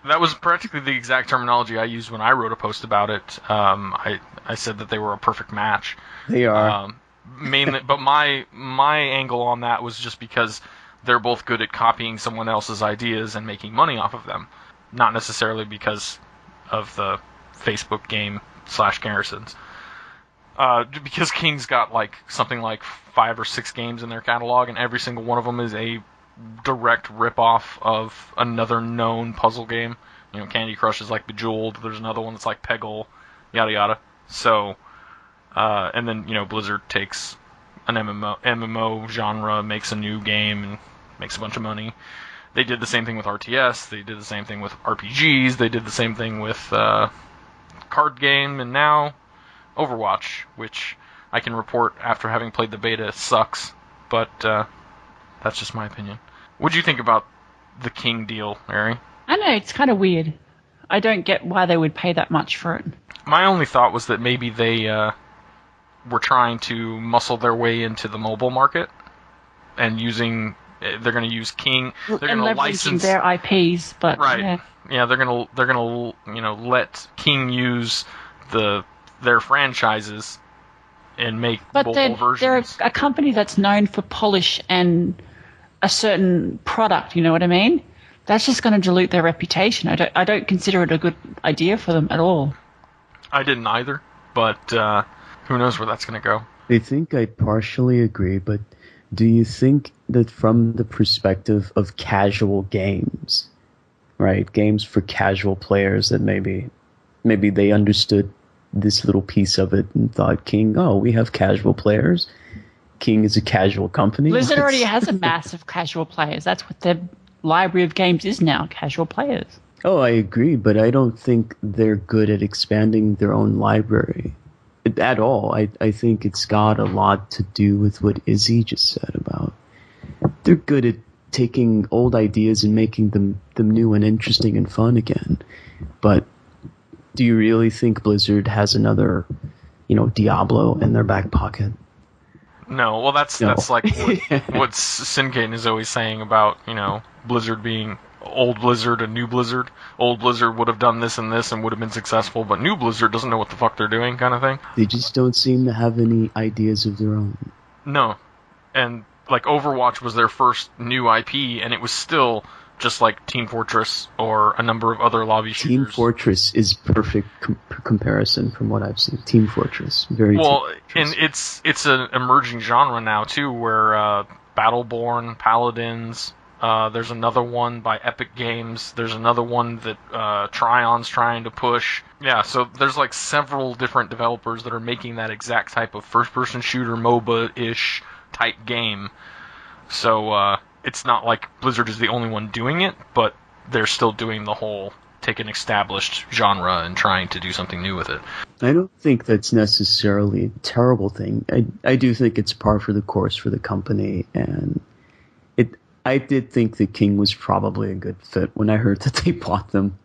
That was practically the exact terminology I used when I wrote a post about it. I said that they were a perfect match. They are. Mainly, but my angle on that was just because they're both good at copying someone else's ideas and making money off of them, not necessarily because of the Facebook game /Garrisons. Because King's got something like 5 or 6 games in their catalog, and every single one of them is a direct rip-off of another known puzzle game. You know, Candy Crush is like Bejeweled. There's another one that's like Peggle, yada yada. So, and then Blizzard takes an MMO genre, makes a new game, and makes a bunch of money. They did the same thing with RTS. They did the same thing with RPGs. They did the same thing with card game, and now Overwatch, which I can report after having played the beta sucks, but that's just my opinion. What do you think about the King deal, Eri? I know, it's kind of weird. I don't get why they would pay that much for it. My only thought was that maybe they were trying to muscle their way into the mobile market, and they're going to use King. They're going to license their IPs, but right. Yeah, they're going to let King use their franchises and make mobile versions. They're a company that's known for polish and a certain product, you know what I mean? That's just going to dilute their reputation. I don't consider it a good idea for them at all. I didn't either, but who knows where that's going to go. I think I partially agree, but do you think that from the perspective of casual games, right, games for casual players, that maybe they understood this little piece of it and thought, King, we have casual players. King is a casual company. Blizzard already has a massive casual players. That's what their library of games is now, casual players. Oh, I agree, but I don't think they're good at expanding their own library at all. I think it's got a lot to do with what Izzy just said about they're good at taking old ideas and making them new and interesting and fun again. But do you really think Blizzard has another, Diablo in their back pocket? No, well, that's like what Syncane is always saying about, Blizzard being old Blizzard and new Blizzard. Old Blizzard would have done this and this and would have been successful, but new Blizzard doesn't know what the fuck they're doing, kind of thing. They just don't seem to have any ideas of their own. No. And, Overwatch was their first new IP, and it was still just like Team Fortress or a number of other lobby shooters. Team Fortress is perfect comparison from what I've seen. Team Fortress, very well, and it's an emerging genre now too, where Battleborn, Paladins. There's another one by Epic Games. There's another one that Trion's trying to push. Yeah, so there's several different developers that are making that exact type of first-person shooter MOBA-ish type game. So it's not like Blizzard is the only one doing it, but they're still doing the whole take an established genre and trying to do something new with it. I don't think that's necessarily a terrible thing. I do think it's par for the course for the company, and I did think that King was probably a good fit when I heard that they bought them.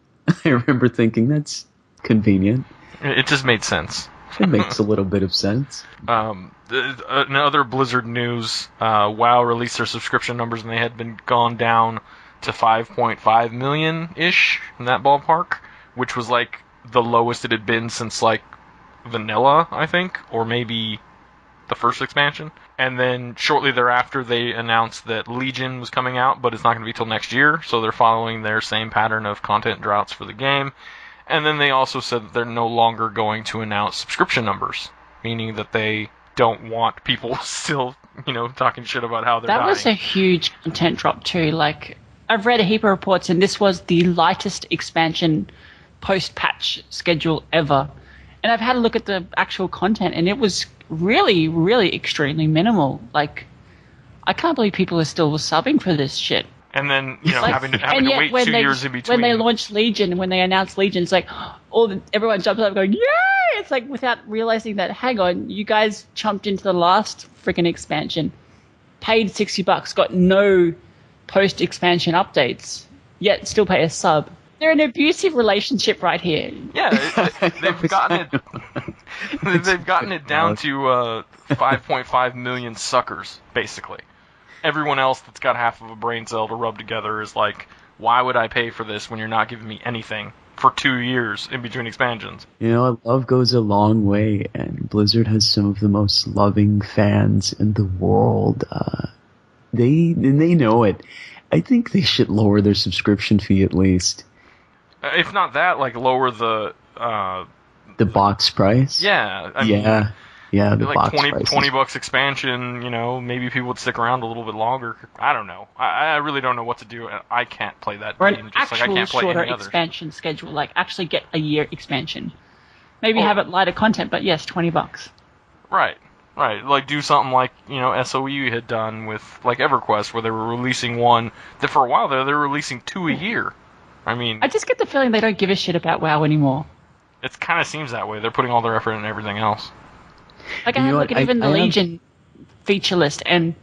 I remember thinking that's convenient. It just made sense. It makes a little bit of sense. In other Blizzard news, WoW released their subscription numbers, and they had been gone down to 5.5 million-ish in that ballpark, which was the lowest it had been since Vanilla, I think, or maybe the first expansion. And then shortly thereafter, they announced that Legion was coming out, but it's not going to be till next year, so they're following their same pattern of content droughts for the game. And then they also said that they're no longer going to announce subscription numbers, meaning that they don't want people still, talking shit about how they're dying. That was a huge content drop too. I've read a heap of reports, and this was the lightest expansion post-patch schedule ever. And I've had a look at the actual content, and it was really, really extremely minimal. Like, I can't believe people are still subbing for this shit. And then, having to wait 2 years in between. When they launched Legion, when they announced Legion, it's like, everyone jumps up going, yay! It's like, without realizing that, hang on, you guys jumped into the last freaking expansion, paid $60, got no post-expansion updates, yet still pay a sub. They're an abusive relationship right here. Yeah, they've gotten it down to 5.5 million suckers, basically. Everyone else that's got half of a brain cell to rub together is like, why would I pay for this when you're not giving me anything for 2 years in between expansions? Love goes a long way, and Blizzard has some of the most loving fans in the world. They know it. I think they should lower their subscription fee at least. If not that, like lower the box price. Yeah, the like box $20 expansion. Maybe people would stick around a little bit longer. I don't know. I really don't know what to do. I can't play that or game an just like I can't play shorter any others. expansion schedule. Like actually get a year expansion. Maybe have it lighter content, but yes, $20. Right. Like do something like SOE had done with like EverQuest, where they were releasing one that for a while there they were releasing 2 a year. I mean, I just get the feeling they don't give a shit about WoW anymore. It kind of seems that way. They're putting all their effort into everything else. Like I had a look at even the Legion feature list, and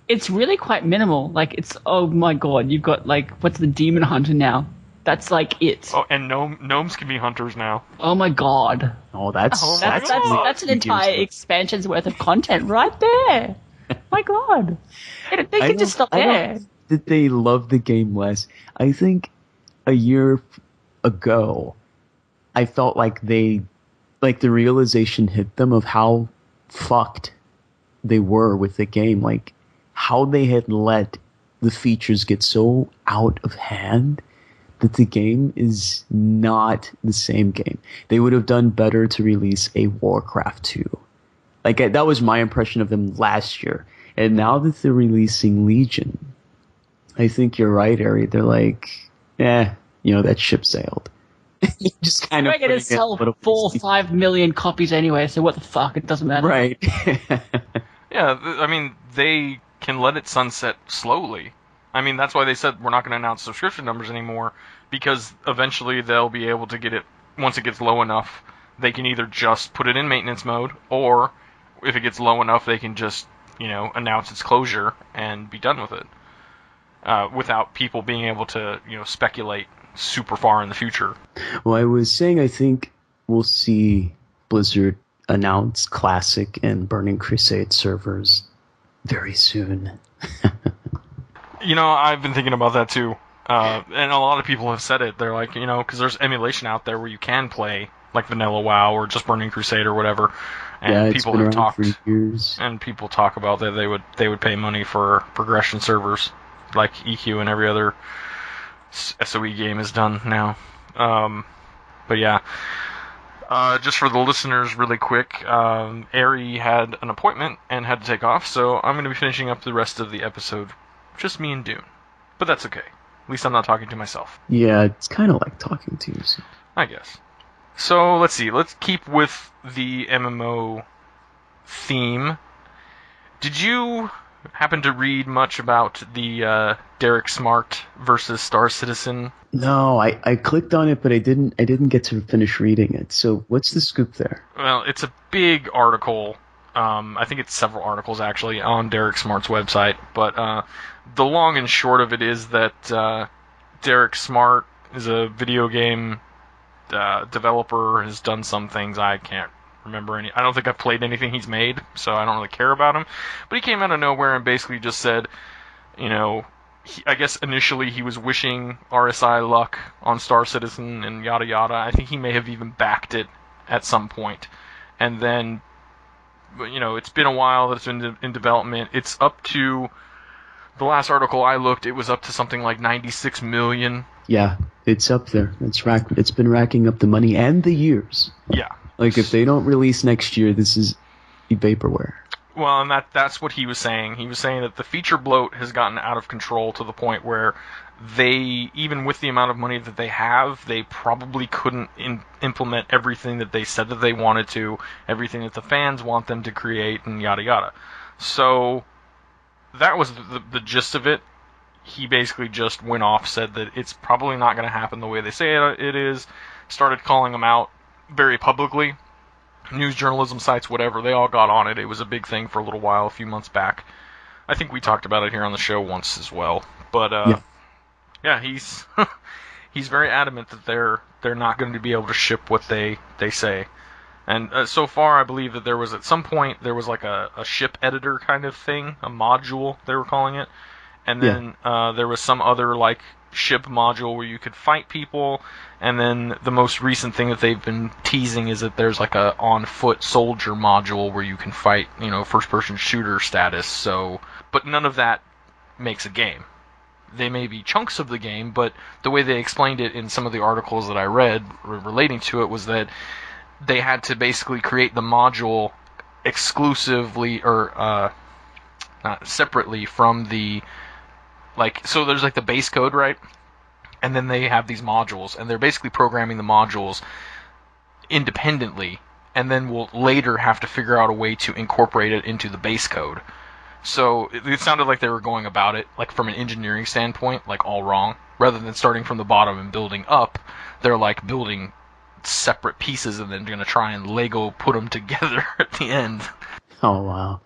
it's really quite minimal. Like it's, oh my god, you've got like, what's the Demon Hunter now? That's like it. Oh, and gnomes can be hunters now. Oh my god. Oh, that's an entire expansion's worth of content right there. My god. They can just stop there. Did they love the game less? I think a year ago, I felt like the realization hit them of how fucked they were with the game, like how they had let the features get so out of hand that the game is not the same game. They would have done better to release a Warcraft 2. Like that was my impression of them last year. And now that they're releasing Legion, I think you're right, Eri. They're like, that ship sailed. Just kind of. We're going to sell 4 or 5 million copies anyway, so what the fuck? It doesn't matter. Right. Yeah, I mean, they can let it sunset slowly. I mean, that's why they said we're not going to announce subscription numbers anymore, because eventually they'll be able to get it, once it gets low enough, they can either just put it in maintenance mode, or if it gets low enough, they can just, announce its closure and be done with it. Without people being able to, speculate super far in the future. Well, I was saying I think we'll see Blizzard announce Classic and Burning Crusade servers very soon. I've been thinking about that too. And a lot of people have said it. They're like, because there's emulation out there where you can play like Vanilla WoW or just Burning Crusade or whatever. And people have talked for years. And people talk about that they would pay money for progression servers like EQ and every other SOE game is done now. But yeah. Just for the listeners, really quick, Eri had an appointment and had to take off, so I'm going to be finishing up the rest of the episode, just me and Doone. But that's okay. At least I'm not talking to myself. Yeah, it's kind of like talking to yourself. I guess. So, let's see. Let's keep with the MMO theme. Did you happen to read much about the Derek Smart versus Star Citizen? No, I clicked on it, but I didn't get to finish reading it. So what's the scoop there? Well, it's a big article. I think it's several articles actually on Derek Smart's website. But the long and short of it is that Derek Smart is a video game developer, has done some things I can't remember any. I don't think I've played anything he's made, so I don't really care about him. But he came out of nowhere and basically just said, I guess initially he was wishing RSI luck on Star Citizen and yada yada. I think he may have even backed it at some point. And then, it's been a while that it's been in development. It's up to, the last article I looked, it was up to something like 96 million. Yeah, it's up there. It's been racking up the money and the years. Yeah. Like if they don't release next year, this is vaporware. Well, and that's what he was saying. He was saying that the feature bloat has gotten out of control to the point where they, even with the amount of money that they have, they probably couldn't implement everything that they said that they wanted to, everything that the fans want them to create, and yada yada. So that was the gist of it. He basically just went off, said that it's probably not going to happen the way they say it is, started calling them out very publicly. News journalism sites, whatever, they all got on it. It was a big thing for a little while, a few months back. I think we talked about it here on the show once as well. But yeah, he's he's very adamant that they're not going to be able to ship what they say. And so far, I believe that there was, at some point, there was like a ship editor kind of thing, a module, they were calling it. And then there was some other like ship module where you could fight people. And then the most recent thing that they've been teasing is that there's like a on-foot soldier module where you can fight, first-person shooter status. So, but none of that makes a game. They may be chunks of the game, but the way they explained it in some of the articles that I read relating to it was that they had to basically create the module exclusively or separately from the, like, so there's like the base code, right? And then they have these modules, and they're basically programming the modules independently, and then we'll later have to figure out a way to incorporate it into the base code. So it sounded like they were going about it, like from an engineering standpoint, like all wrong. Rather than starting from the bottom and building up, they're like building separate pieces and then going to try and Lego put them together at the end. Oh, wow.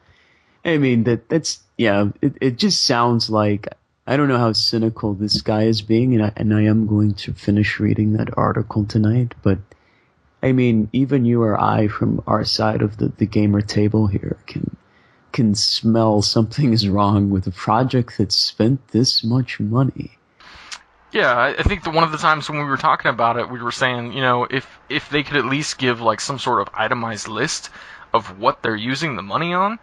I mean, it just sounds like, I don't know how cynical this guy is being, and I am going to finish reading that article tonight, but I mean, even you or I from our side of the gamer table here can smell something is wrong with a project that spent this much money. Yeah, I think that one of the times when we were talking about it, we were saying, if they could at least give like some sort of itemized list of what they're using the money on,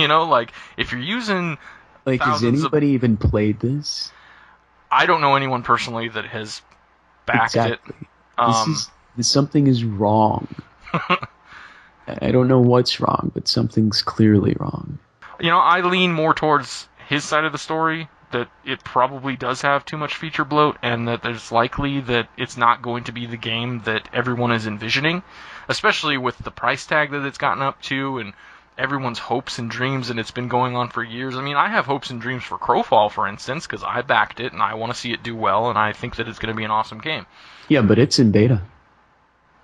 like if you're using, like, has anybody even played this? I don't know anyone personally that has backed exactly. it. Something is wrong. I don't know what's wrong, but something's clearly wrong. I lean more towards his side of the story, that it probably does have too much feature bloat, and that there's likely that it's not going to be the game that everyone is envisioning, especially with the price tag that it's gotten up to, and everyone's hopes and dreams, and it's been going on for years. I mean, I have hopes and dreams for Crowfall, for instance, because I backed it, and I want to see it do well, and I think that it's going to be an awesome game. Yeah, but it's in beta.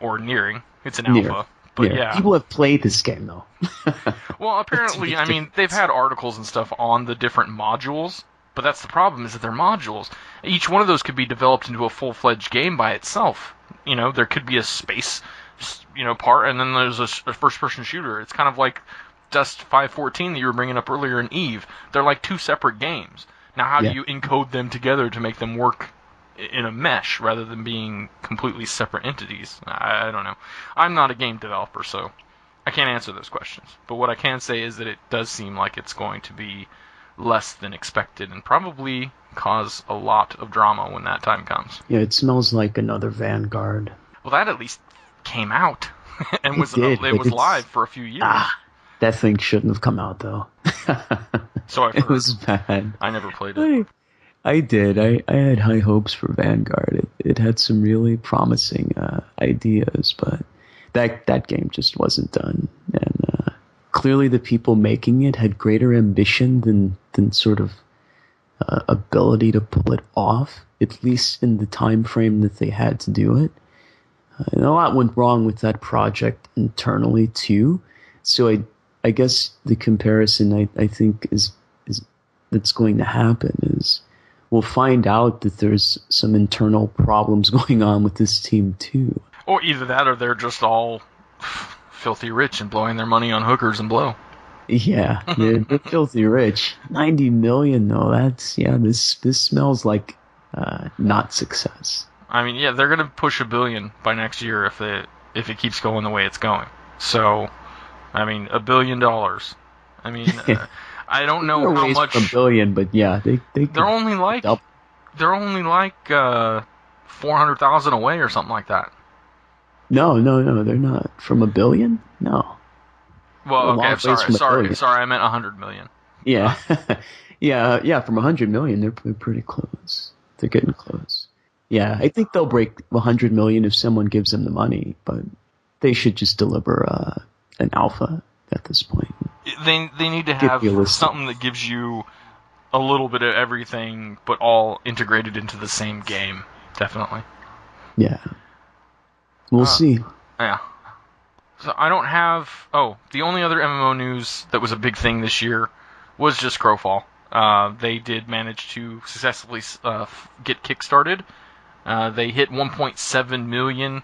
Or nearing. It's an alpha. But yeah. People have played this game, though. Well, apparently, I mean, they've had articles and stuff on the different modules, but that's the problem, is that they're modules. Each one of those could be developed into a full-fledged game by itself. There could be a space, part, and then there's a first-person shooter. It's kind of like Dust 514 that you were bringing up earlier in EVE. They're like two separate games. Now, how do you encode them together to make them work in a mesh rather than being completely separate entities? I don't know. I'm not a game developer, so I can't answer those questions. But what I can say is that it does seem like it's going to be less than expected and probably cause a lot of drama when that time comes. Yeah, it smells like another Vanguard. Well, that at least came out and was live for a few years. That thing shouldn't have come out, though. So I've heard. It was bad. I never played it. I did. I had high hopes for Vanguard. It had some really promising ideas, but that game just wasn't done. And clearly the people making it had greater ambition than sort of ability to pull it off, at least in the time frame that they had to do it. And a lot went wrong with that project internally, too. So I guess the comparison I think is that's going to happen is we'll find out that there's some internal problems going on with this team too. Or either that, or they're just all filthy rich and blowing their money on hookers and blow. Yeah, they're filthy rich. 90 million though. This smells like not success. I mean, yeah, they're gonna push $1 billion by next year if it keeps going the way it's going. So, I mean, $1 billion. I mean, I don't know how much. $1 billion, but yeah, they're only like 400,000 away or something like that. No, they're not. From $1 billion? No. Well, okay, I'm sorry, I meant 100 million. Yeah. yeah. From 100 million, they're pretty close. They're getting close. Yeah, I think they'll break 100 million if someone gives them the money, but they should just deliver an alpha at this point. They need to have something that gives you a little bit of everything, but all integrated into the same game. Definitely. Yeah. We'll see. Yeah. So I don't have... Oh, the only other MMO news that was a big thing this year was just Crowfall. They did manage to successfully get kickstarted. They hit 1.7 million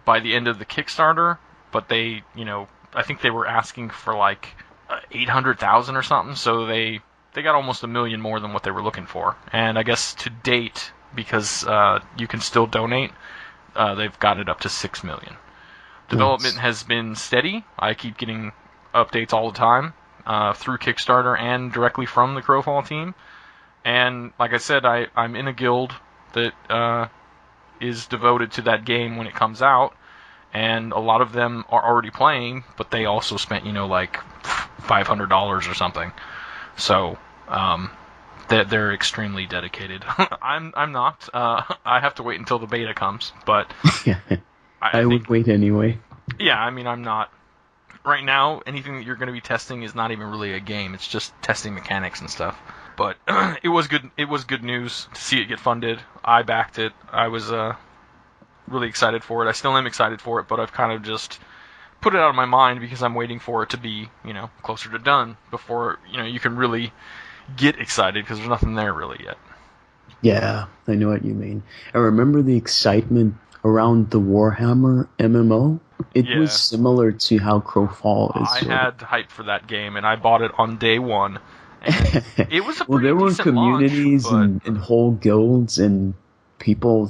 by the end of the Kickstarter, but they, I think they were asking for like 800,000 or something, so they got almost 1 million more than what they were looking for. And I guess to date, because you can still donate, they've got it up to 6 million. Development has been steady. I keep getting updates all the time through Kickstarter and directly from the Crowfall team. And like I said, I'm in a guild that is devoted to that game when it comes out. And a lot of them are already playing, but they also spent, like $500 or something. So they're extremely dedicated. I'm not. I have to wait until the beta comes, but yeah, I would wait anyway. Yeah, I mean, I'm not. Right now, anything that you're going to be testing is not even really a game. It's just testing mechanics and stuff. But it was good. It was good news to see it get funded. I backed it. I was really excited for it. I still am excited for it, but I've kind of just put it out of my mind because I'm waiting for it to be, closer to done before, you can really get excited because there's nothing there really yet. Yeah, I know what you mean. I remember the excitement around the Warhammer MMO. It was similar to how Crowfall is. I had hype for that game, and I bought it on day one. And it was a pretty there were decent communities launch, and whole guilds and people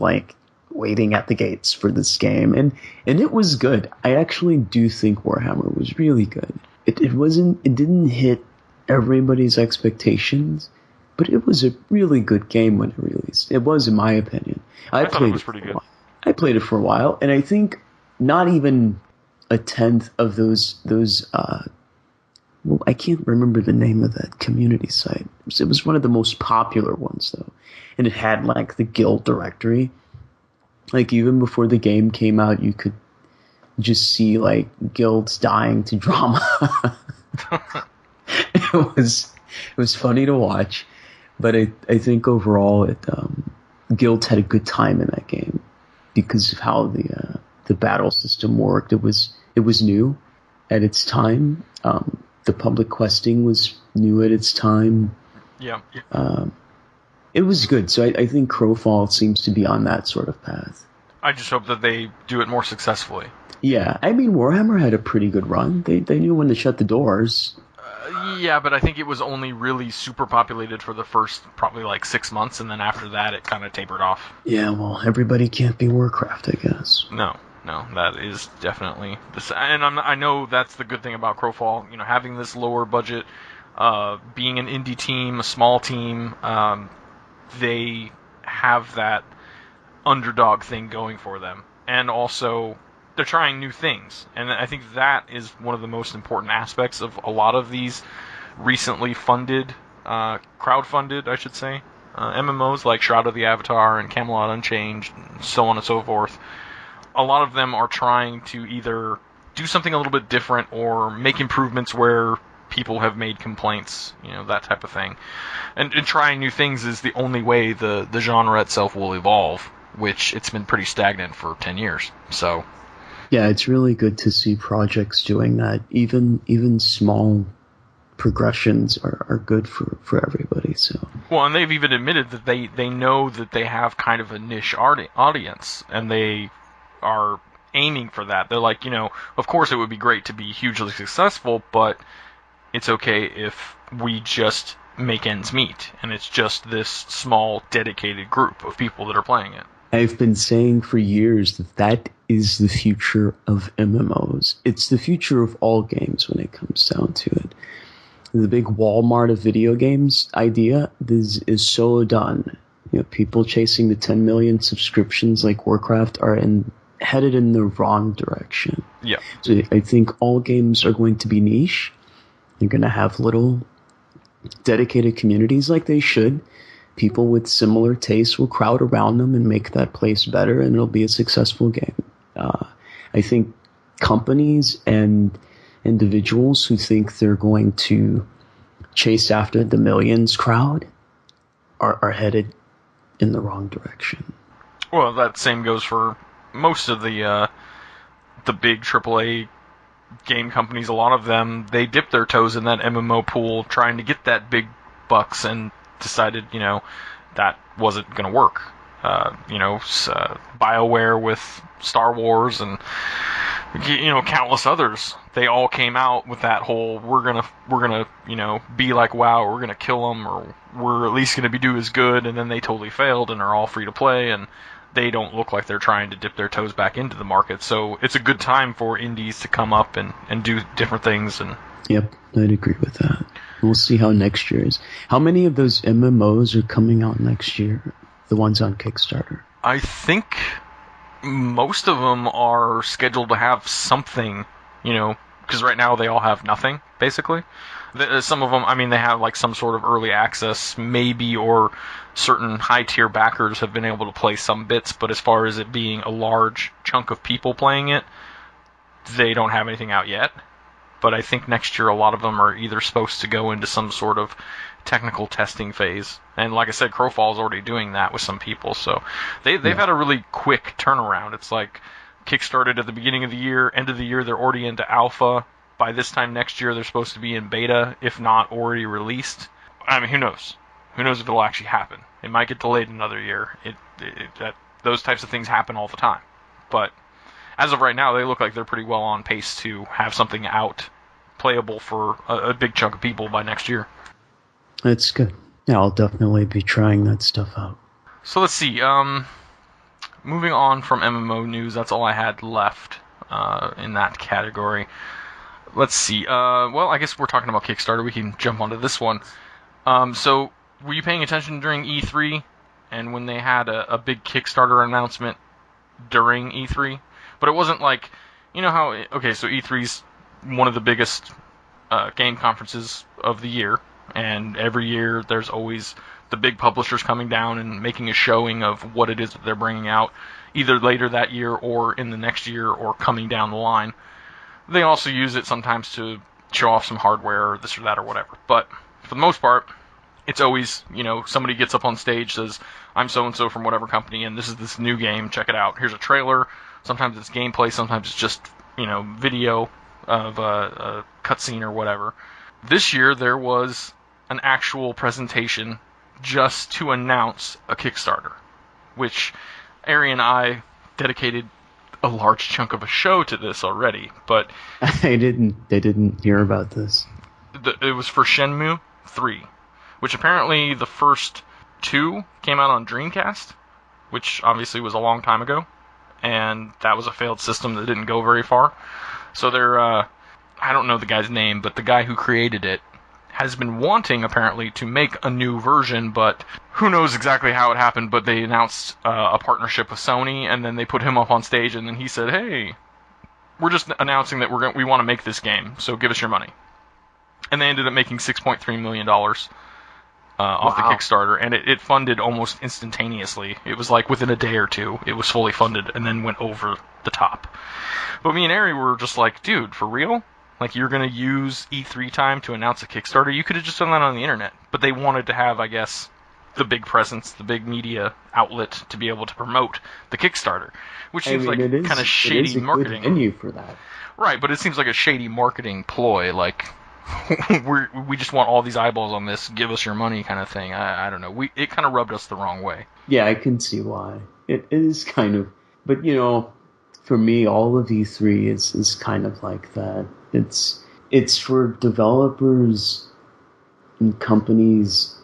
waiting at the gates for this game, and it was good. I actually do think Warhammer was really good. It didn't hit everybody's expectations, but it was a really good game when it released. It was, in my opinion. I thought it was pretty good. I played it for a while, and I think not even a tenth of those I can't remember the name of that community site. It was one of the most popular ones, though. And it had, the guild directory. Even before the game came out, you could just see, guilds dying to drama. It was funny to watch. But I think overall, guilds had a good time in that game because of how the battle system worked. It was new at its time. The public questing was new at its time. Yeah. It was good. So I think Crowfall seems to be on that sort of path. I just hope that they do it more successfully. Yeah, I mean, Warhammer had a pretty good run. They knew when to shut the doors. Yeah, but I think it was only really super populated for the first probably 6 months, and then after that it kind of tapered off. Yeah, well, everybody can't be Warcraft, I guess. No, that is definitely and I know that's the good thing about Crowfall. Having this lower budget, being an indie team, a small team, they have that underdog thing going for them, and also they're trying new things, and I think that is one of the most important aspects of a lot of these recently funded, crowdfunded, I should say, MMOs like Shroud of the Avatar and Camelot Unchained, and so on and so forth. A lot of them are trying to either do something a little bit different or make improvements where people have made complaints, that type of thing. And trying new things is the only way the genre itself will evolve, which it's been pretty stagnant for 10 years. So yeah, it's really good to see projects doing that. Even small progressions are good for everybody. So well, and they've even admitted that they know that they have kind of a niche audience, and they are aiming for that. They're like, of course it would be great to be hugely successful, but it's okay if we just make ends meet, and it's just this small, dedicated group of people that are playing it. I've been saying for years that is the future of MMOs. It's the future of all games when it comes down to it. The big Walmart of video games idea is so done. People chasing the 10 million subscriptions like Warcraft are headed in the wrong direction. Yeah. So I think all games are going to be niche. You're going to have little dedicated communities like they should, people with similar tastes will crowd around them and make that place better, and it'll be a successful game. I think companies and individuals who think they're going to chase after the millions crowd are headed in the wrong direction. Well, that same goes for most of the big AAA game companies. A lot of them, they dip their toes in that MMO pool trying to get that big bucks and decided, that wasn't going to work. BioWare with Star Wars and countless others. They all came out with that whole we're gonna be like WoW, or we're gonna kill them, or we're at least gonna do as good, and then they totally failed and are all free to play, and they don't look like they're trying to dip their toes back into the market. So it's a good time for indies to come up and do different things. And yep, I'd agree with that. We'll see how next year is. How many of those MMOs are coming out next year? The ones on Kickstarter? I think most of them are scheduled to have something, because right now they all have nothing, basically. Some of them, they have like some sort of early access, maybe, or certain high-tier backers have been able to play some bits, but as far as it being a large chunk of people playing it, they don't have anything out yet. But I think next year a lot of them are either supposed to go into some sort of technical testing phase. And like I said, Crowfall is already doing that with some people, so they've had a really quick turnaround. It's like kickstarted at the beginning of the year, end of the year they're already into alpha. By this time next year they're supposed to be in beta, if not already released. Who knows? Who knows if it'll actually happen? It might get delayed another year. Those types of things happen all the time. But as of right now, they look like they're pretty well on pace to have something out playable for a big chunk of people by next year. That's good. Yeah, I'll definitely be trying that stuff out. So let's see. Moving on from MMO news, that's all I had left in that category. Let's see. Well, I guess we're talking about Kickstarter. We can jump onto this one. So, were you paying attention during E3 and when they had a big Kickstarter announcement during E3? But it wasn't like, how... Okay, so E3's one of the biggest game conferences of the year. And every year there's always the big publishers coming down and making a showing of what it is that they're bringing out, either later that year or in the next year or coming down the line. They also use it sometimes to show off some hardware or this or that or whatever. But for the most part, it's always, somebody gets up on stage, says, I'm so-and-so from whatever company, and this is this new game, check it out. Here's a trailer. Sometimes it's gameplay, sometimes it's just, video of a cutscene or whatever. This year there was an actual presentation just to announce a Kickstarter, which Eri and I dedicated a large chunk of a show to this already, but I didn't hear about this. It was for Shenmue 3, which apparently the first two came out on Dreamcast, which obviously was a long time ago, and that was a failed system that didn't go very far. So they're, I don't know the guy's name, but the guy who created it has been wanting, apparently, to make a new version, but who knows exactly how it happened, but they announced a partnership with Sony, and then they put him up on stage, and then he said, hey, we're just announcing that we want to make this game, so give us your money. And they ended up making $6.3 million off the Kickstarter, and it funded almost instantaneously. It was like within a day or two, it was fully funded, and then went over the top. But me and Eri were just like, dude, for real? Like, you're going to use E3 time to announce a Kickstarter? You could have just done that on the internet. But they wanted to have, I guess, the big presence, the big media outlet to be able to promote the Kickstarter, which seems like kind of shady marketing. It is a good venue for that. Right, but it seems like a shady marketing ploy, like, we just want all these eyeballs on this, give us your money kind of thing. I don't know. It kind of rubbed us the wrong way. Yeah, I can see why. It is kind of... But, for me, all of E3 is kind of like that. It's for developers and companies,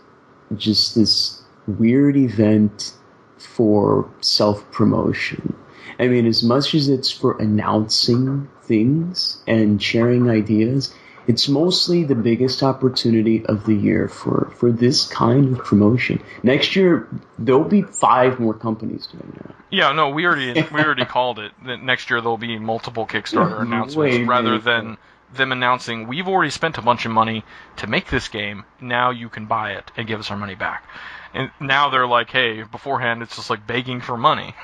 just this weird event for self-promotion. I mean, as much as it's for announcing things and sharing ideas, it's mostly the biggest opportunity of the year for this kind of promotion. Next year, there'll be 5 more companies doing that. Yeah, no, we already called it. That next year there'll be multiple Kickstarter announcements rather than them announcing, we've already spent a bunch of money to make this game, now you can buy it and give us our money back. And now they're like, hey, beforehand it's just like begging for money.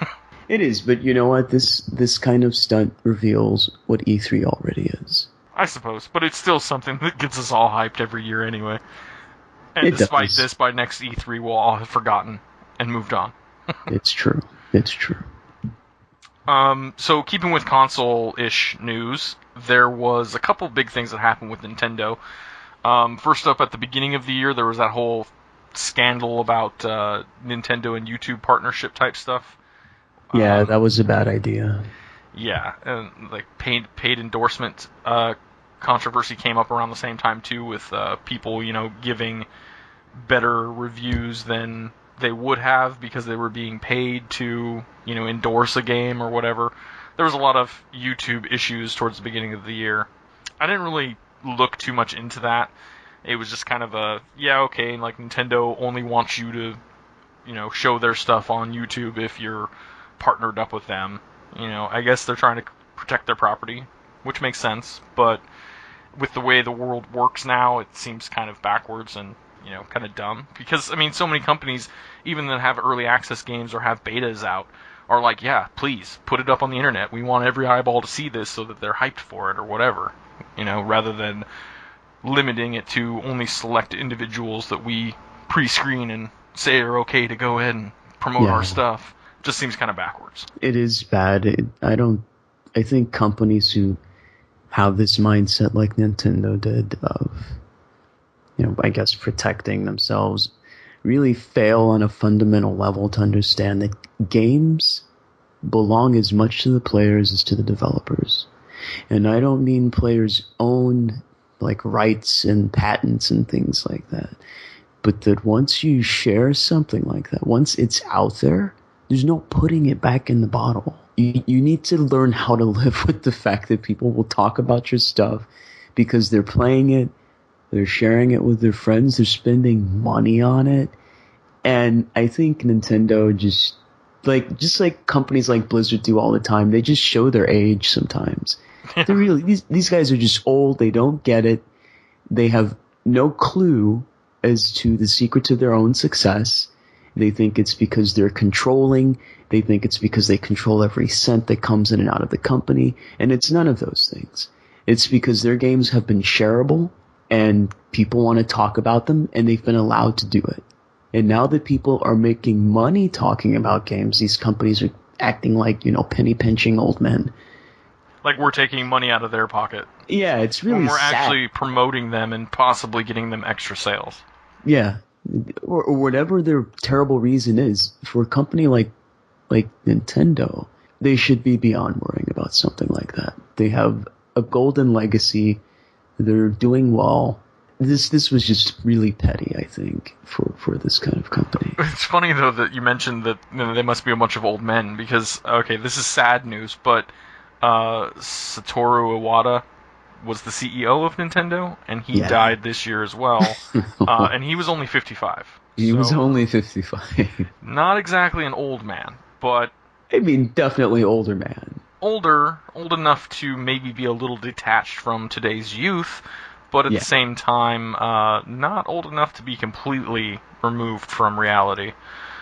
It is, but you know what? This kind of stunt reveals what E3 already is. I suppose, but it's still something that gets us all hyped every year anyway. And It despite does. this, by next E3 we'll all have forgotten and moved on. It's true. It's true. So keeping with console-ish news, there was a couple big things that happened with Nintendo. First up, at the beginning of the year, there was that whole scandal about Nintendo and YouTube partnership type stuff. Yeah, that was a bad idea. Yeah, and like paid endorsement controversy came up around the same time too, with people giving better reviews than they would have because they were being paid to endorse a game or whatever. There was a lot of YouTube issues towards the beginning of the year. I didn't really look too much into that. It was just kind of okay, like Nintendo only wants you to show their stuff on YouTube if you're partnered up with them. I guess they're trying to protect their property, which makes sense, but with the way the world works now, it seems kind of backwards and kind of dumb. Because, so many companies, even that have early access games or have betas out, are like, yeah, please, put it up on the internet. We want every eyeball to see this so that they're hyped for it or whatever. Rather than limiting it to only select individuals that we pre-screen and say are okay to go ahead and promote our stuff. Just seems kind of backwards. It is bad. I think companies who have this mindset like Nintendo did of, I guess protecting themselves, really fail on a fundamental level to understand that games belong as much to the players as to the developers. And I don't mean players own like rights and patents and things like that, but that once you share something like that, once it's out there, there's no putting it back in the bottle. You need to learn how to live with the fact that people will talk about your stuff because they're playing it, they're sharing it with their friends, they're spending money on it. And I think Nintendo just like companies like Blizzard do all the time, they just show their age sometimes. They're really these guys are just old, they don't get it. They have no clue as to the secrets of their own success. They think it's because they're controlling. They think it's because they control every cent that comes in and out of the company. And it's none of those things. It's because their games have been shareable and people want to talk about them and they've been allowed to do it. And now that people are making money talking about games, these companies are acting like, penny pinching old men. Like we're taking money out of their pocket. Yeah, it's really when we're sad. Actually promoting them and possibly getting them extra sales. Yeah. Or whatever their terrible reason is, for a company like Nintendo, they should be beyond worrying about something like that. They have a golden legacy. They're doing well. This was just really petty, I think, for this kind of company. It's funny, though, that you mentioned that they must be a bunch of old men, because, okay, this is sad news, but Satoru Iwata was the CEO of Nintendo, and he died this year as well, and he was only 55. He was only 55. Not exactly an old man, but... definitely older man. Old enough to maybe be a little detached from today's youth, but at the same time, not old enough to be completely removed from reality.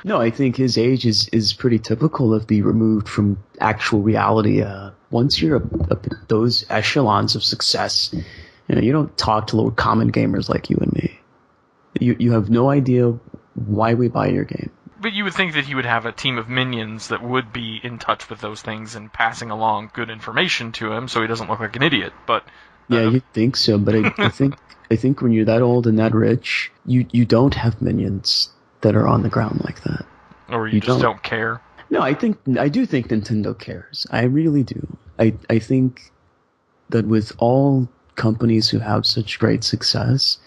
No, I think his age is pretty typical of being removed from actual reality. Once you're up at those echelons of success, you don't talk to little common gamers like you and me. You have no idea why we buy your game. But you would think that he would have a team of minions that would be in touch with those things and passing along good information to him so he doesn't look like an idiot. But yeah, you'd think so, but I think when you're that old and that rich, you don't have minions that are on the ground like that. Or you just don't care. No, I do think Nintendo cares. I really do. I think that with all companies who have such great success,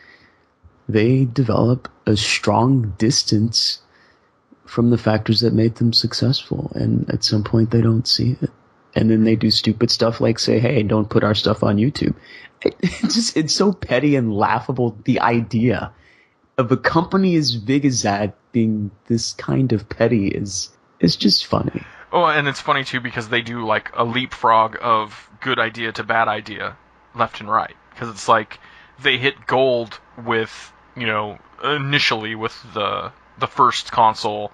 they develop a strong distance from the factors that made them successful, and at some point they don't see it. And then they do stupid stuff like say, hey, don't put our stuff on YouTube. It's so petty and laughable, the idea of a company as big as that being this kind of petty is just funny. Oh, and it's funny too because they do like a leapfrog of good idea to bad idea. left and right, because it's like they hit gold with, initially with the first console,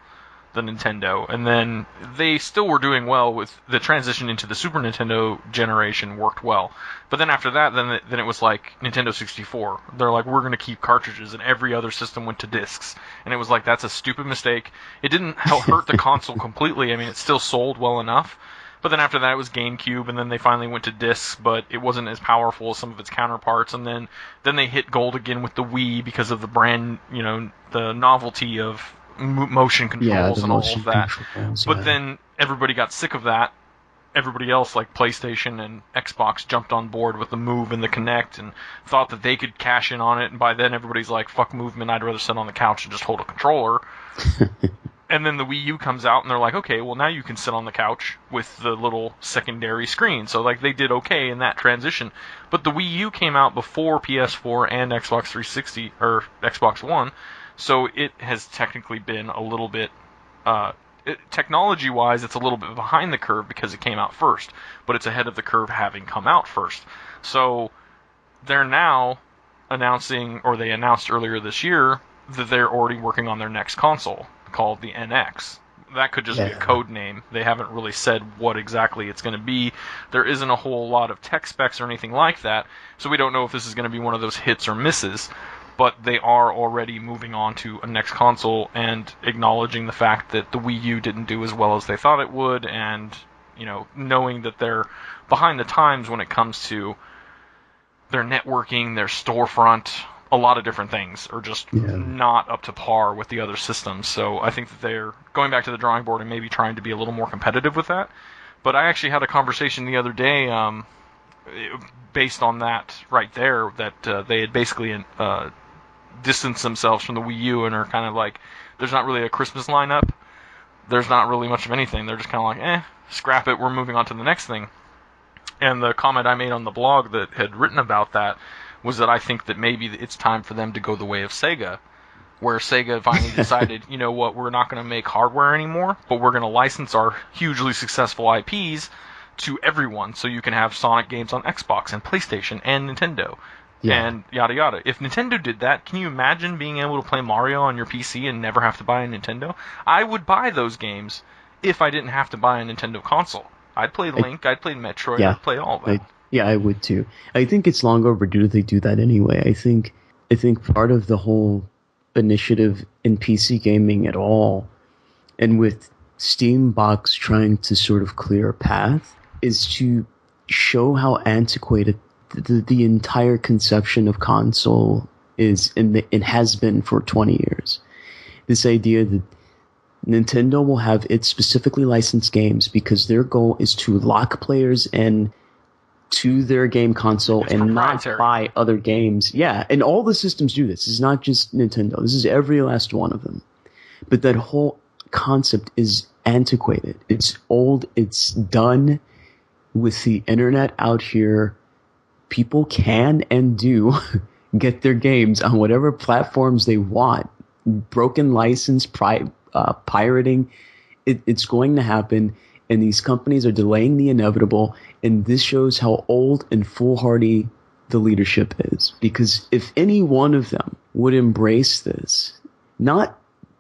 the Nintendo, and then they still were doing well with the transition into the Super Nintendo generation worked well. But then after that, then it was like Nintendo 64. They're like, we're going to keep cartridges, and every other system went to discs. And it was like, that's a stupid mistake. It didn't hurt the console completely. I mean, it still sold well enough. But then after that, it was GameCube, and then they finally went to discs, but it wasn't as powerful as some of its counterparts. And then they hit gold again with the Wii because of the brand, the novelty of motion controls and all of that. But then everybody got sick of that. Everybody else, like PlayStation and Xbox, jumped on board with the Move and the Kinect and thought that they could cash in on it. And by then, everybody's like, fuck movement, I'd rather sit on the couch and just hold a controller. And then the Wii U comes out, and they're like, okay, well, now you can sit on the couch with the little secondary screen. So, like, they did okay in that transition. But the Wii U came out before PS4 and Xbox 360, or Xbox One, so it has technically been a little bit, technology-wise, it's a little bit behind the curve because it came out first, but it's ahead of the curve having come out first. So they're now announcing, or they announced earlier this year, that they're already working on their next console, called the NX. That could just be a code name. They haven't really said what exactly it's going to be. There isn't a whole lot of tech specs or anything like that, so we don't know if this is going to be one of those hits or misses. But they are already moving on to a next console and acknowledging the fact that the Wii U didn't do as well as they thought it would, and knowing that they're behind the times when it comes to their networking, their storefront, a lot of different things are just not up to par with the other systems. So I think that they're going back to the drawing board and maybe trying to be a little more competitive with that. But I actually had a conversation the other day based on that right there, that they had basically distanced themselves from the Wii U and are kind of like, there's not really a Christmas lineup. There's not really much of anything. They're just kind of like, scrap it, we're moving on to the next thing. And the comment I made on the blog that had written about that was that I think that maybe it's time for them to go the way of Sega, where Sega finally decided, you know what, we're not going to make hardware anymore, but we're going to license our hugely successful IPs to everyone, so you can have Sonic games on Xbox and PlayStation and Nintendo, and yada yada. If Nintendo did that, can you imagine being able to play Mario on your PC and never have to buy a Nintendo? I would buy those games if I didn't have to buy a Nintendo console. I'd play Link, I'd play Metroid, I'd play all of that. I would too. I think it's long overdue that they do that anyway. I think part of the whole initiative in PC gaming at all, and with Steambox trying to sort of clear a path, is to show how antiquated the entire conception of console is, and it has been for 20 years. This idea that Nintendo will have its specifically licensed games because their goal is to lock players in to their game console and not buy other games. Yeah, and all the systems do this. It's not just Nintendo. This is every last one of them. But that whole concept is antiquated. It's old. It's done. With the internet out here, people can and do get their games on whatever platforms they want. Broken license, pirating, it's going to happen. And these companies are delaying the inevitable, and this shows how old and foolhardy the leadership is. Because if any one of them would embrace this, not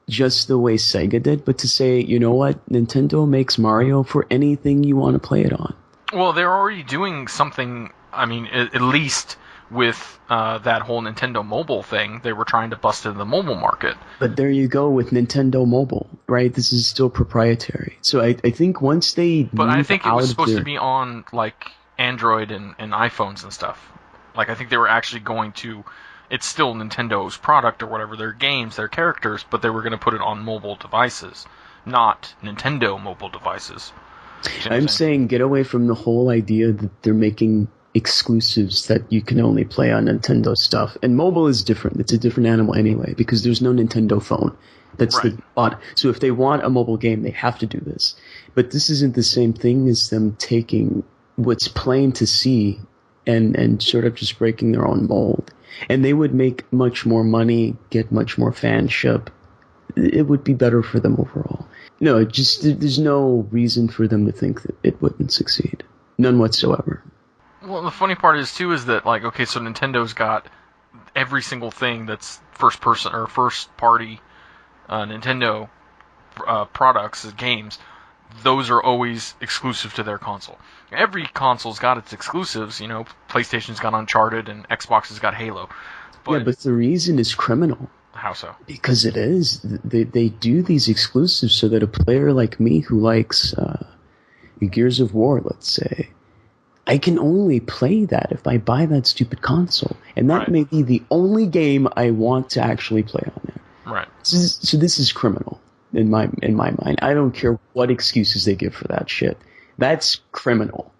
just the way Sega did, but to say, you know what, Nintendo makes Mario for anything you want to play it on. Well, they're already doing something, I mean, at least with that whole Nintendo mobile thing. They were trying to bust into the mobile market. But there you go with Nintendo Mobile, right? This is still proprietary. So I think once they But I think it was supposed to be on, like, Android and iPhones and stuff. Like, I think they were actually going to... It's still Nintendo's product or whatever, their games, their characters, but they were going to put it on mobile devices, not Nintendo mobile devices. I'm saying get away from the whole idea that they're making exclusives that you can only play on Nintendo stuff. And mobile is different. It's a different animal anyway, because there's no Nintendo phone. That's right. So if they want a mobile game, they have to do this. But this isn't the same thing as them taking what's plain to see and sort of just breaking their own mold. And they would make much more money, get much more fanship. It would be better for them overall. No, there's no reason for them to think that it wouldn't succeed. None whatsoever. Well, the funny part is too is that like okay, so Nintendo's got every single thing that's first person or first party Nintendo products, games. Those are always exclusive to their console. Every console's got its exclusives. You know, PlayStation's got Uncharted and Xbox has got Halo. But the reason is criminal. How so? Because it is. They do these exclusives so that a player like me who likes Gears of War, let's say, I can only play that if I buy that stupid console. And that may be the only game I want to actually play on there. Right. So this is criminal in my mind. I don't care what excuses they give for that shit. That's criminal.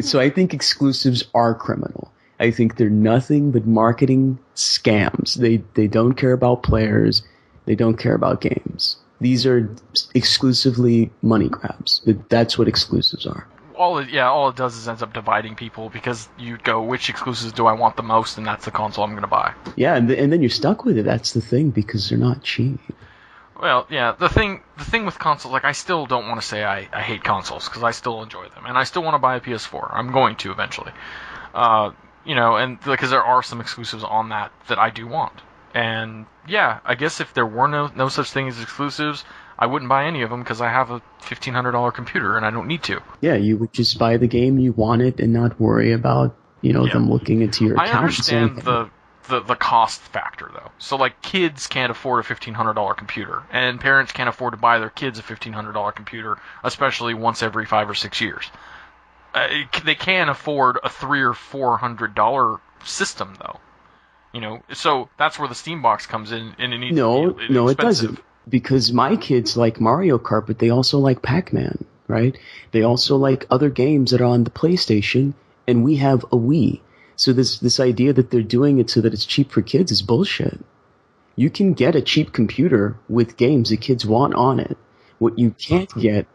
So I think exclusives are criminal. I think they're nothing but marketing scams. They don't care about players. They don't care about games. These are exclusively money grabs. That's what exclusives are. All it does is ends up dividing people because you go, which exclusives do I want the most, and that's the console I'm going to buy. Yeah, and then you're stuck with it. That's the thing, because they're not cheap. Well, yeah, the thing with consoles, like I still don't want to say I hate consoles because I still enjoy them, and I still want to buy a PS4. I'm going to eventually. You know, and because there are some exclusives on that I do want. And yeah, I guess if there were no such thing as exclusives, I wouldn't buy any of them because I have a $1,500 computer and I don't need to. Yeah, you would just buy the game you wanted and not worry about, them looking into your account. I understand the cost factor though. So like kids can't afford a $1,500 computer, and parents can't afford to buy their kids a $1,500 computer, especially once every 5 or 6 years. They can afford a $300 or $400 system though. You know, so that's where the Steam box comes in, and it needs to be No, it doesn't. Because my kids like Mario Kart, but they also like Pac-Man, right? They also like other games that are on the PlayStation, and we have a Wii. So this idea that they're doing it so that it's cheap for kids is bullshit. You can get a cheap computer with games that kids want on it. What you can't get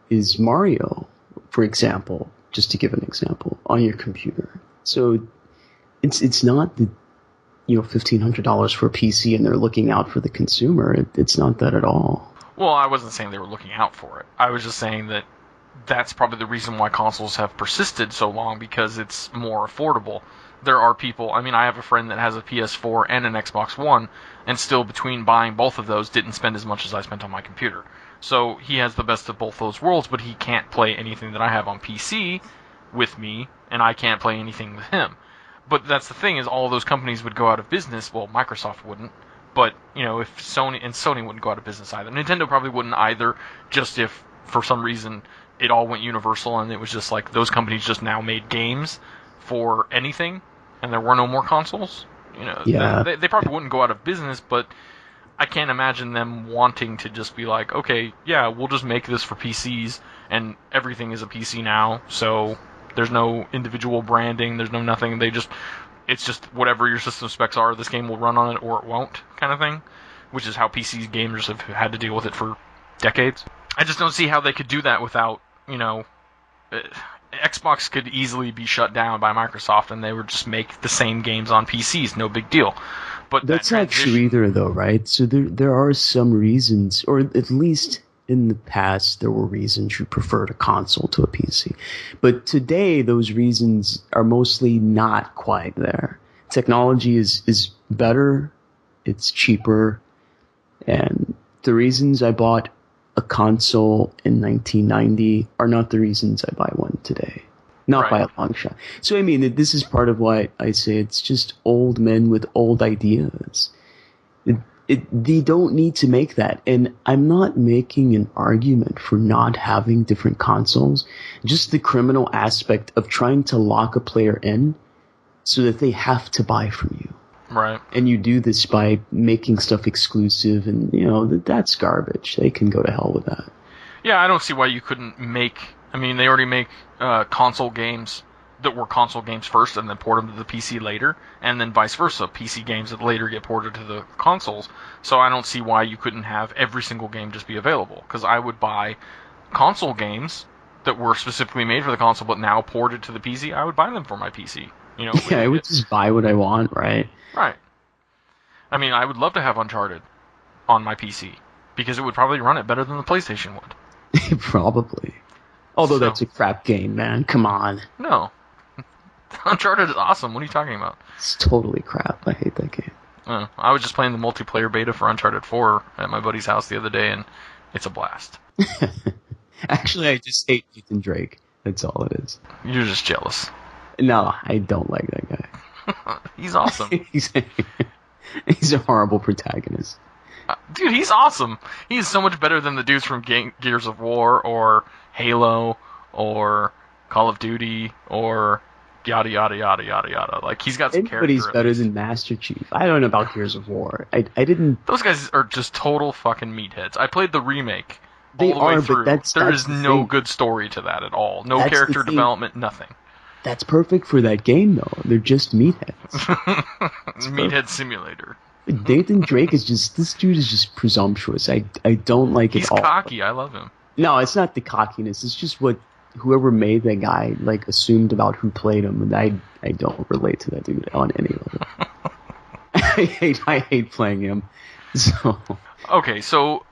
is Mario, for example, just to give an example, on your computer. So it's not the $1,500 for a PC and they're looking out for the consumer. It's not that at all. Well, I wasn't saying they were looking out for it. I was just saying that that's probably the reason why consoles have persisted so long, because it's more affordable. There are people, I mean, I have a friend that has a PS4 and an Xbox One, and still between buying both of those didn't spend as much as I spent on my computer. So he has the best of both those worlds, but he can't play anything that I have on PC with me, and I can't play anything with him. But that's the thing, is all those companies would go out of business. Well, Microsoft wouldn't, but if Sony wouldn't go out of business either. Nintendo probably wouldn't either, just if for some reason it all went universal and it was just like those companies just now made games for anything and there were no more consoles. Yeah. They probably wouldn't go out of business, but I can't imagine them wanting to just be like, okay, yeah, we'll just make this for PCs and everything is a PC now, so there's no individual branding, there's no nothing. It's just whatever your system specs are, this game will run on it or it won't, kind of thing. Which is how PC gamers have had to deal with it for decades. I just don't see how they could do that without, Xbox could easily be shut down by Microsoft and they would just make the same games on PCs, no big deal. But that's not true either, though, right? So there are some reasons, or at least in the past, there were reasons you preferred a console to a PC. But today, those reasons are mostly not quite there. Technology is better, it's cheaper, and the reasons I bought a console in 1990 are not the reasons I buy one today. Not by a long shot. So, I mean, this is part of why I say it's just old men with old ideas. They don't need to make that. And I'm not making an argument for not having different consoles. Just the criminal aspect of trying to lock a player in so that they have to buy from you. Right. And you do this by making stuff exclusive, and, that's garbage. They can go to hell with that. Yeah, I don't see why you couldn't make... I mean, they already make console games that were console games first and then port them to the PC later, and then vice versa, PC games that later get ported to the consoles. So I don't see why you couldn't have every single game just be available, because I would buy console games that were specifically made for the console but now ported to the PC. I would buy them for my PC. Yeah, I would just buy what I want, right? Right. I mean, I would love to have Uncharted on my PC, because it would probably run it better than the PlayStation would. Probably. Although that's a crap game, man. Come on. No. Uncharted is awesome. What are you talking about? It's totally crap. I hate that game. I was just playing the multiplayer beta for Uncharted 4 at my buddy's house the other day, and it's a blast. Actually, I just hate Nathan Drake. That's all it is. You're just jealous. No, I don't like that guy. He's awesome. He's a horrible protagonist. Dude, he's awesome. He's so much better than the dudes from Gears of War or Halo or Call of Duty or yada yada yada yada yada. Like, he's got some character. Anybody's better than Master Chief. I don't know about Gears of War. I didn't. Those guys are just total fucking meatheads. I played the remake They all the way are, through. but There is the no thing. good story to that at all. No That's the character thing. development, nothing. That's perfect for that game, though. They're just meatheads. Meathead Simulator. Nathan Drake is just, this dude is just presumptuous. I don't like it He's all. cocky. I love him. No, it's not the cockiness. It's just what whoever made that guy like assumed about who played him, and I don't relate to that dude on any level. I hate playing him. So Okay, so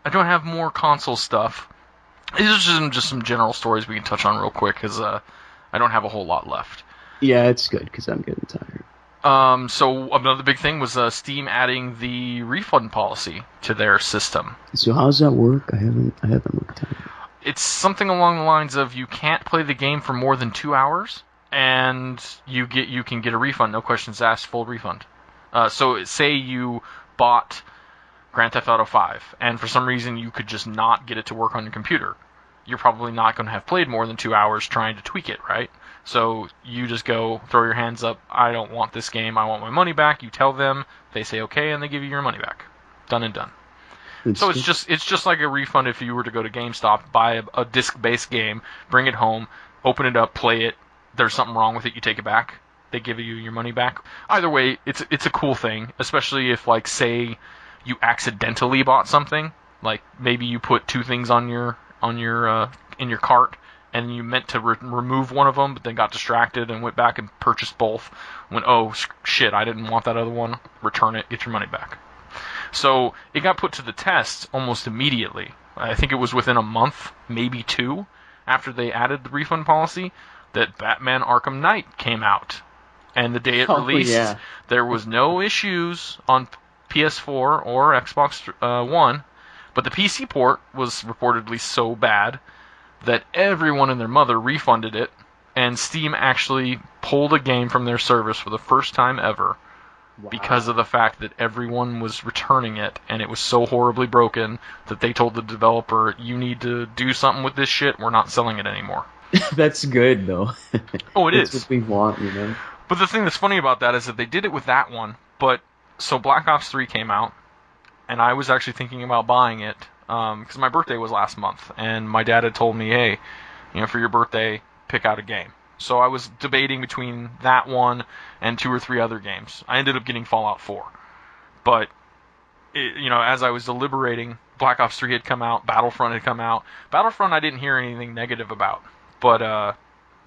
I don't have more console stuff. These are just some general stories we can touch on real quick, because I don't have a whole lot left. yeah, it's good because I'm getting tired. So another big thing was Steam adding the refund policy to their system. So how does that work? I haven't looked at it. It's something along the lines of you can't play the game for more than 2 hours, and you can get a refund, no questions asked, full refund. So say you bought Grand Theft Auto 5, and for some reason you could just not get it to work on your computer. You're probably not going to have played more than 2 hours trying to tweak it, right? So you just go, throw your hands up, I don't want this game, I want my money back. You tell them, they say okay, and they give you your money back. Done and done. So it's just like a refund if you were to go to GameStop, buy a disc-based game, bring it home, open it up, play it. There's something wrong with it, you take it back. They give you your money back. Either way, it's a cool thing, especially if, like, say you accidentally bought something, like maybe you put two things in your cart, and you meant to remove one of them, but then got distracted and went back and purchased both. Went, oh shit, I didn't want that other one. Return it, get your money back. So it got put to the test almost immediately. I think it was within a month, maybe two, after they added the refund policy, that Batman Arkham Knight came out. And the day it released, there was no issues on PS4 or Xbox One, but the PC port was reportedly so bad that everyone and their mother refunded it, and Steam actually pulled a game from their service for the first time ever. Wow. Because of the fact that everyone was returning it, and it was so horribly broken that they told the developer, you need to do something with this shit, we're not selling it anymore. That's good, though. Oh, it is. That's what we want, you know? But the thing that's funny about that is that they did it with that one, but, so Black Ops 3 came out, and I was actually thinking about buying it, because my birthday was last month, and my dad had told me, hey, for your birthday, pick out a game. So I was debating between that one and 2 or 3 other games. I ended up getting Fallout 4. But, as I was deliberating, Black Ops 3 had come out, Battlefront had come out. Battlefront I didn't hear anything negative about. But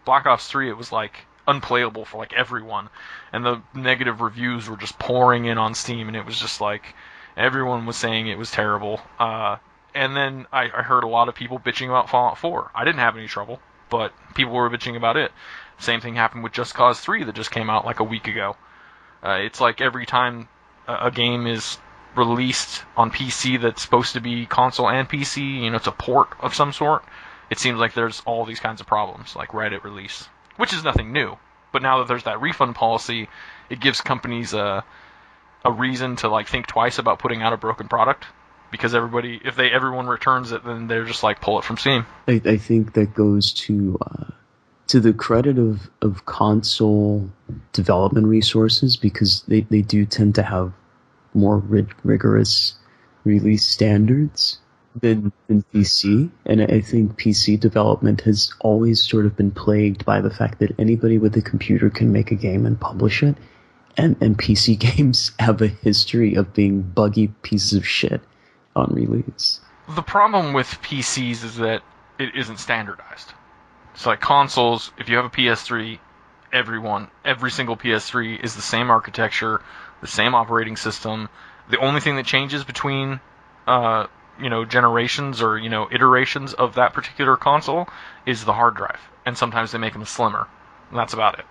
Black Ops 3, it was like unplayable for like everyone. And the negative reviews were just pouring in on Steam, and it was just like everyone was saying it was terrible. And then I heard a lot of people bitching about Fallout 4. I didn't have any trouble, but people were bitching about it. Same thing happened with Just Cause 3 that just came out like a week ago. It's like every time a game is released on PC that's supposed to be console and PC, it's a port of some sort, it seems like there's all these kinds of problems, like right at release. Which is nothing new. But now that there's that refund policy, it gives companies a reason to like think twice about putting out a broken product. Because if everyone returns it, then they're just like, pull it from Steam. I think that goes to the credit of console development resources, because they do tend to have more rigorous release standards than PC. And I think PC development has always sort of been plagued by the fact that anybody with a computer can make a game and publish it. And PC games have a history of being buggy pieces of shit on release. The problem with PCs is that it isn't standardized. It's like consoles, if you have a PS3, every single PS3 is the same architecture, the same operating system. The only thing that changes between generations or iterations of that particular console is the hard drive, and sometimes they make them slimmer. And that's about it.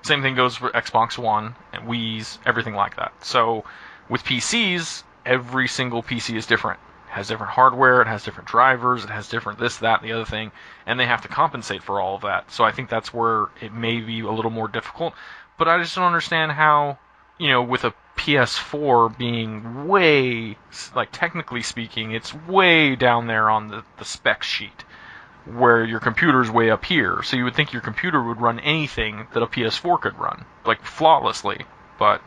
Same thing goes for Xbox One and Wii's, everything like that. So with PCs, every single PC is different. It has different hardware, it has different drivers, it has different this, that, and the other thing, and they have to compensate for all of that. So I think that's where it may be a little more difficult. But I just don't understand how, with a PS4 being way, technically speaking, it's way down there on the spec sheet, where your computer's way up here. So you would think your computer would run anything that a PS4 could run, flawlessly. But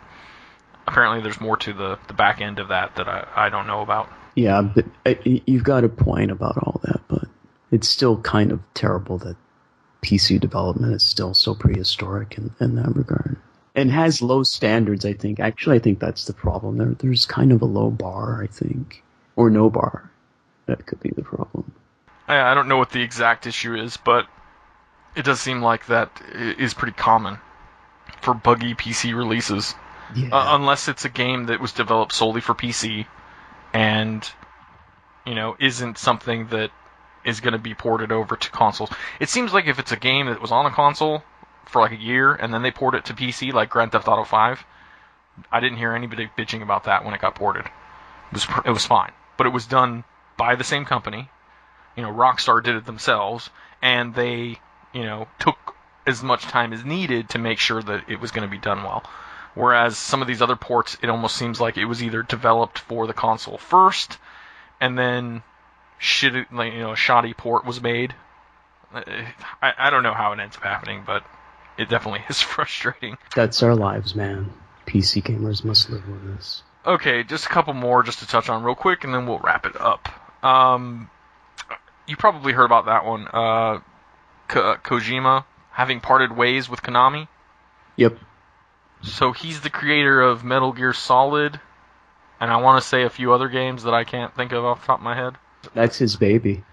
apparently there's more to the back end of that I don't know about. Yeah, but you've got a point about all that, but it's still kind of terrible that PC development is still so prehistoric in that regard. And has low standards, I think. Actually, I think that's the problem. There's kind of a low bar, I think. Or no bar. That could be the problem. I don't know what the exact issue is, but it does seem like that is pretty common for buggy PC releases. Yeah. Unless it's a game that was developed solely for PC and, isn't something that is going to be ported over to consoles. It seems like if it's a game that was on a console for a year and then they port it to PC, like Grand Theft Auto 5, I didn't hear anybody bitching about that when it got ported. It was fine. But it was done by the same company. Rockstar did it themselves, and they, took as much time as needed to make sure that it was going to be done well. Whereas some of these other ports, it almost seems like it was either developed for the console first, and then a shoddy port was made. I don't know how it ends up happening, but it definitely is frustrating. That's our lives, man. PC gamers must live with this. Okay, just a couple more just to touch on real quick, and then we'll wrap it up. You probably heard about that one. Kojima having parted ways with Konami. Yep. So he's the creator of Metal Gear Solid, and I want to say a few other games that I can't think of off the top of my head. That's his baby.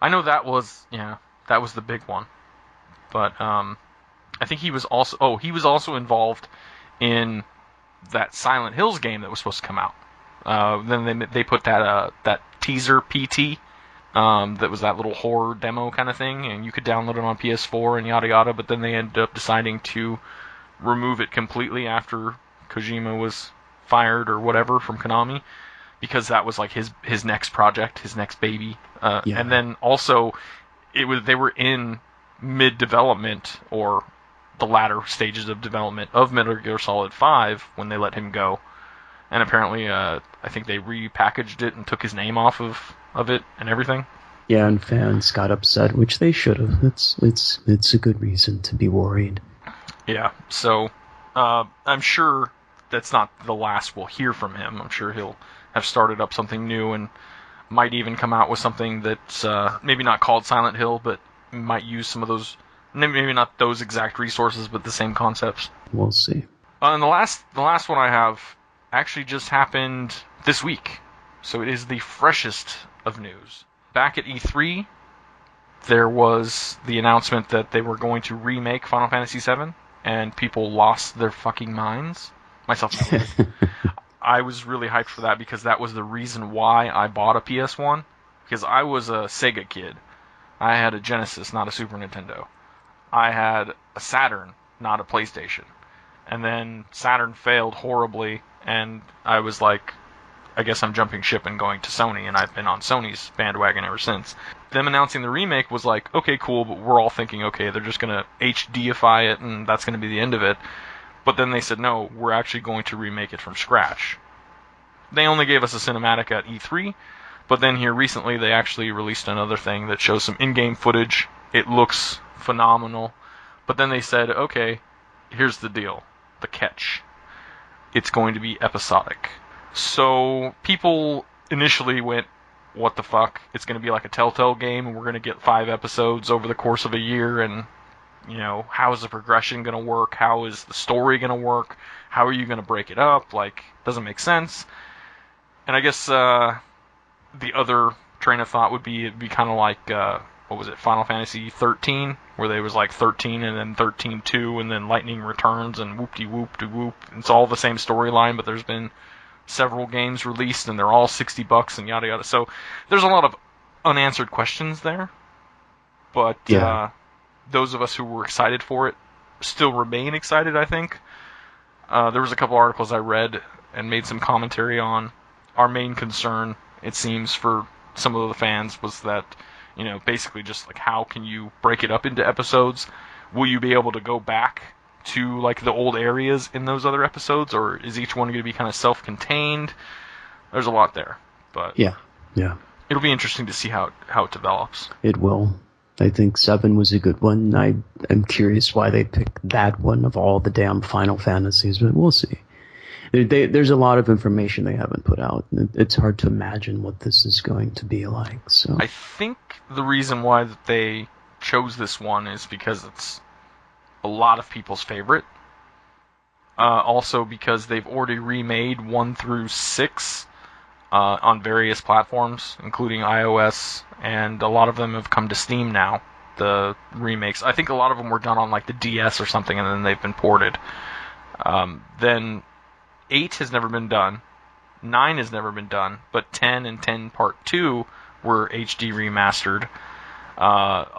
I know that was the big one. But I think he was also involved in that Silent Hills game that was supposed to come out. Then they put that teaser PT that was that little horror demo kind of thing, and you could download it on PS4 and yada yada. But then they ended up deciding to remove it completely after Kojima was fired or whatever from Konami, because that was like his next project, his next baby. Yeah. And then also they were in mid development or the latter stages of development of Metal Gear Solid 5 when they let him go. And apparently, I think they repackaged it and took his name off of it and everything. Yeah, and fans got upset, which they should have. It's a good reason to be worried. Yeah, so I'm sure that's not the last we'll hear from him. I'm sure he'll have started up something new and might even come out with something that's maybe not called Silent Hill, but might use some of those, maybe not those exact resources, but the same concepts. We'll see. And the last one I have actually just happened this week, so it is the freshest of news. Back at E3, there was the announcement that they were going to remake Final Fantasy VII, and people lost their fucking minds. Myself included. I was really hyped for that because that was the reason why I bought a PS1, because I was a Sega kid. I had a Genesis, not a Super Nintendo. I had a Saturn, not a PlayStation. And then Saturn failed horribly, and I was like, I guess I'm jumping ship and going to Sony, and I've been on Sony's bandwagon ever since. Them announcing the remake was like, okay, cool, but we're all thinking, okay, they're just going to HDify it, and that's going to be the end of it. But then they said, no, we're actually going to remake it from scratch. They only gave us a cinematic at E3, but then here recently they actually released another thing that shows some in-game footage. It looks phenomenal. But then they said, okay, here's the deal, the catch. It's going to be episodic. So people initially went, what the fuck? It's going to be like a Telltale game, and we're going to get 5 episodes over the course of a year, and, you know, how is the progression going to work? How is the story going to work? How are you going to break it up? Like, doesn't make sense. And I guess the other train of thought would be, it'd be kind of like, what was it, Final Fantasy 13, where there was like 13 and then 13-2 and then Lightning Returns and whoop-de-whoop-de-whoop. It's all the same storyline, but there's been several games released and they're all $60 and yada yada. So there's a lot of unanswered questions there. But those of us who were excited for it still remain excited, I think. There was a couple articles I read and made some commentary on. Our main concern, it seems, for some of the fans was that, basically just like, how can you break it up into episodes? Will you be able to go back to like the old areas in those other episodes, or is each one going to be kind of self-contained? There's a lot there, but yeah, it'll be interesting to see how it develops. It will. I think 7 was a good one. I'm curious why they picked that one of all the damn Final Fantasies, but we'll see. There's a lot of information they haven't put out. It's hard to imagine what this is going to be like. So I think the reason why that they chose this one is because it's a lot of people's favorite. Also because they've already remade 1 through 6 on various platforms, including iOS, and a lot of them have come to Steam now, the remakes. I think a lot of them were done on like the DS or something, and then they've been ported. Then 8 has never been done, 9 has never been done, but 10 and 10 Part 2 were HD remastered.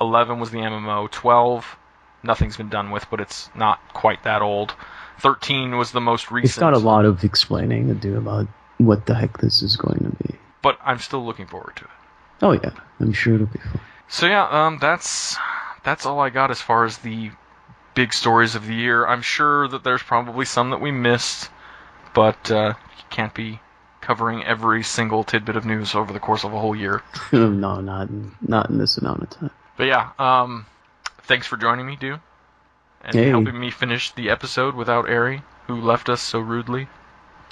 11 was the MMO, 12 nothing's been done with, but it's not quite that old. 13 was the most recent. It's got a lot of explaining to do about what the heck this is going to be. But I'm still looking forward to it. Oh yeah, I'm sure it'll be fun. So yeah, that's all I got as far as the big stories of the year. I'm sure that there's probably some that we missed, but you can't be covering every single tidbit of news over the course of a whole year. No, not in this amount of time. But yeah, thanks for joining me, Doone, and helping me finish the episode without Eri, who left us so rudely.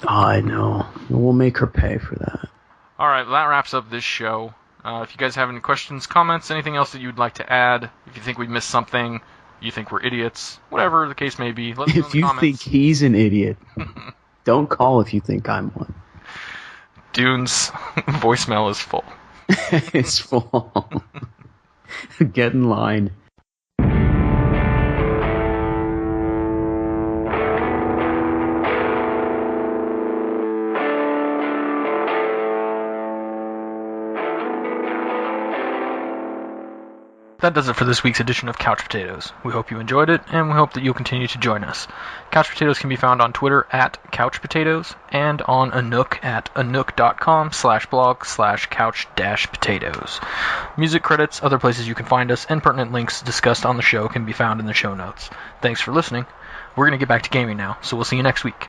I know. We'll make her pay for that. All right, that wraps up this show. If you guys have any questions, comments, anything else that you'd like to add, if you think we missed something, you think we're idiots, whatever the case may be, let us know in the comments. If you think he's an idiot, don't call if you think I'm one. Doone's voicemail is full. It's full. Get in line. That does it for this week's edition of Couch Potatoes. We hope you enjoyed it, and we hope that you'll continue to join us. Couch Potatoes can be found on Twitter at Couch Potatoes, and on Anook at anook.com/blog/couch-potatoes. Music credits, other places you can find us, and pertinent links discussed on the show can be found in the show notes. Thanks for listening. We're going to get back to gaming now, so we'll see you next week.